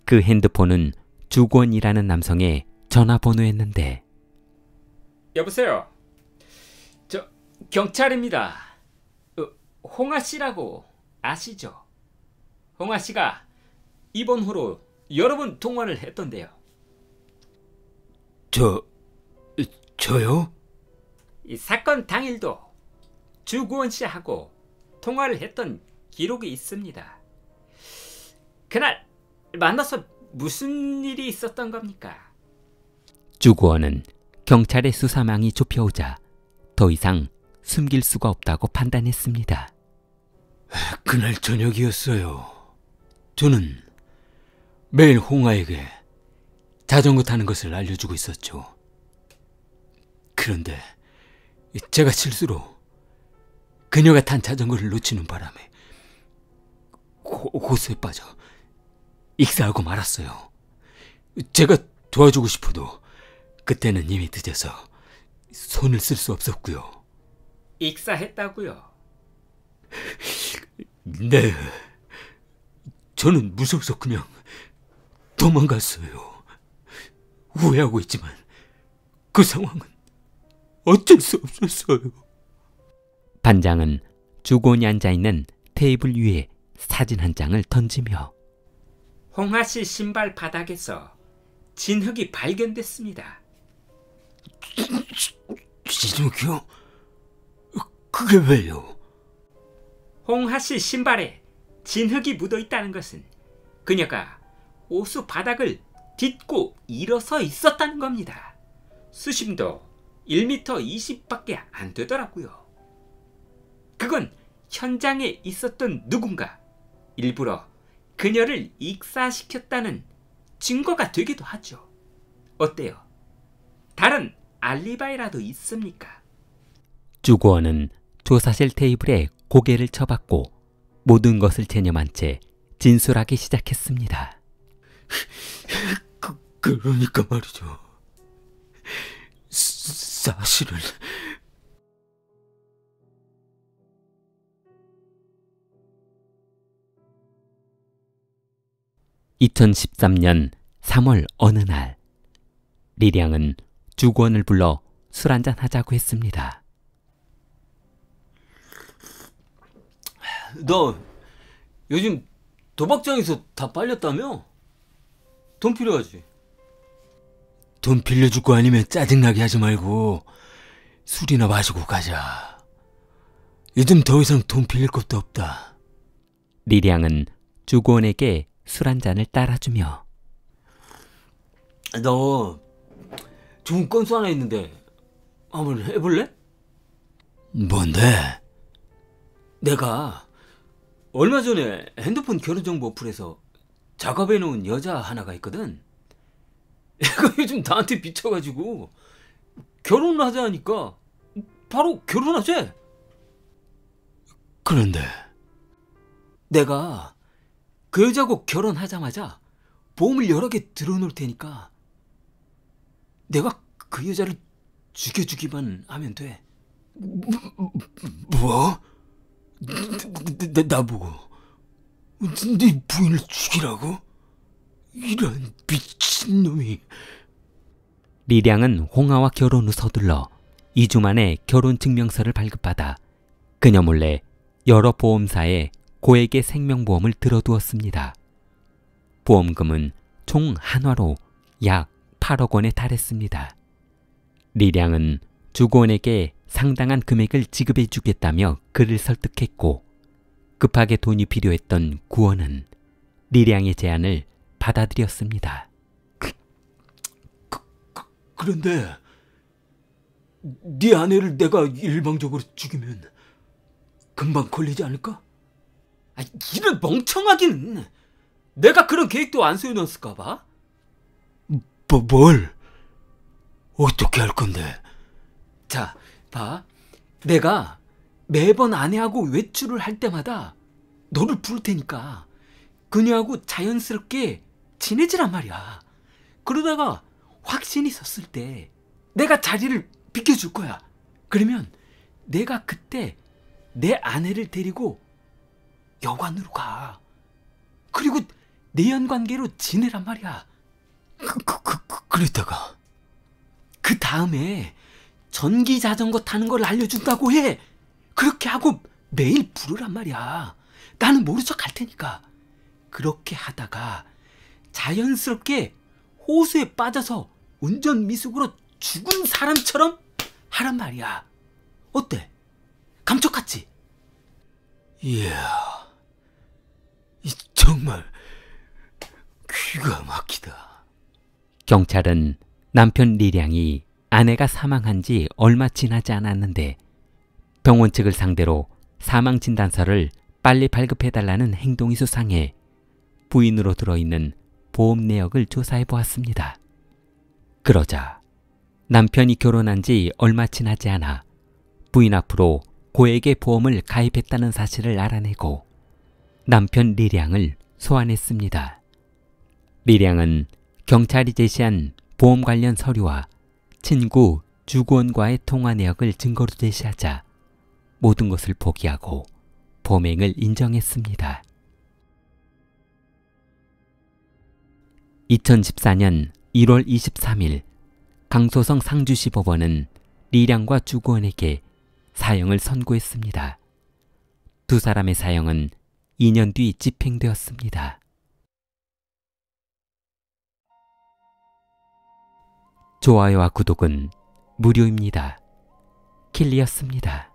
그 핸드폰은 주권이라는 남성의 전화번호였는데, 여보세요. 저 경찰입니다. 홍아 씨라고 아시죠? 홍아 씨가 이 번호로 여러 번 통화를 했던데요. 저요? 이 사건 당일도 주구원 씨하고 통화를 했던 기록이 있습니다. 그날 만나서 무슨 일이 있었던 겁니까? 주구원은 경찰의 수사망이 좁혀오자 더 이상 숨길 수가 없다고 판단했습니다. 그날 저녁이었어요. 저는 매일 홍아에게 자전거 타는 것을 알려주고 있었죠. 그런데 제가 실수로 그녀가 탄 자전거를 놓치는 바람에 호수에 빠져 익사하고 말았어요. 제가 도와주고 싶어도 그때는 이미 늦어서 손을 쓸 수 없었고요. 익사했다고요? 네. 저는 무서워서 그냥 도망갔어요. 후회하고 있지만 그 상황은 어쩔 수 없었어요. 반장은 주곤이 앉아있는 테이블 위에 사진 한 장을 던지며 홍아 씨 신발 바닥에서 진흙이 발견됐습니다. 진흙이요? 그게 왜요? 홍아 씨 신발에 진흙이 묻어 있다는 것은 그녀가 호수 바닥을 딛고 일어서 있었다는 겁니다. 수심도 1m 20밖에 안 되더라고요. 그건 현장에 있었던 누군가 일부러 그녀를 익사시켰다는 증거가 되기도 하죠. 어때요? 다른 알리바이라도 있습니까? 주고원은 조사실 테이블에 고개를 쳐박고 모든 것을 체념한 채 진술하기 시작했습니다. 그러니까 말이죠. 사실은 2013년 3월 어느 날 리량은 주구원을 불러 술 한잔 하자고 했습니다. 너 요즘 도박장에서 다 빨렸다며? 돈 필요하지? 돈 빌려줄 거 아니면 짜증나게 하지 말고 술이나 마시고 가자. 요즘 더 이상 돈 빌릴 것도 없다. 리량은 주구원에게 술 한 잔을 따라주며 너 좋은 건수 하나 있는데 한번 해볼래? 뭔데? 내가 얼마 전에 핸드폰 결혼정보 어플에서 작업해놓은 여자 하나가 있거든. 얘가 요즘 나한테 미쳐가지고 결혼을 하자 하니까 바로 결혼하재. 그런데 내가 그 여자하고 결혼하자마자 보험을 여러 개 들어놓을 테니까 내가 그 여자를 죽여주기만 하면 돼. 뭐? 나보고 네 부인을 죽이라고? 이런 미친놈이. 리량은 홍아와 결혼 후 서둘러 2주 만에 결혼 증명서를 발급받아 그녀 몰래 여러 보험사에 고액의 생명보험을 들어두었습니다. 보험금은 총 한화로 약 8억 원에 달했습니다. 리량은 주고원에게 상당한 금액을 지급해 주겠다며 그를 설득했고 급하게 돈이 필요했던 구원은 리량의 제안을 받아들였습니다. 그런데 네 아내를 내가 일방적으로 죽이면 금방 걸리지 않을까? 아, 이런 멍청하기는. 내가 그런 계획도 안 세워놨을까 봐. 뭘? 어떻게 할 건데? 자, 봐. 내가 매번 아내하고 외출을 할 때마다 너를 부를 테니까 그녀하고 자연스럽게 친해지란 말이야. 그러다가 확신이 섰을 때 내가 자리를 비켜줄 거야. 그러면 내가 그때 내 아내를 데리고 여관으로 가. 그리고 내연관계로 지내란 말이야. 그랬다가 그 다음에 전기 자전거 타는 걸 알려준다고 해. 그렇게 하고 매일 부르란 말이야. 나는 모른 척 할 테니까. 그렇게 하다가 자연스럽게 호수에 빠져서 운전 미숙으로 죽은 사람처럼 하란 말이야. 어때? 감쪽 같지? 이야, 정말 귀가 막히다. 경찰은 남편 리량이 아내가 사망한 지 얼마 지나지 않았는데 병원 측을 상대로 사망진단서를 빨리 발급해달라는 행동이 수상해 부인으로 들어있는 보험 내역을 조사해 보았습니다. 그러자 남편이 결혼한 지 얼마 지나지 않아 부인 앞으로 고액의 보험을 가입했다는 사실을 알아내고 남편 리량을 소환했습니다. 리량은 경찰이 제시한 보험 관련 서류와 친구 주구원과의 통화 내역을 증거로 제시하자 모든 것을 포기하고 범행을 인정했습니다. 2014년 1월 23일 강소성 상주시 법원은 리량과 주구원에게 사형을 선고했습니다. 두 사람의 사형은 2년 뒤 집행되었습니다. 좋아요와 구독은 무료입니다. 킬리였습니다.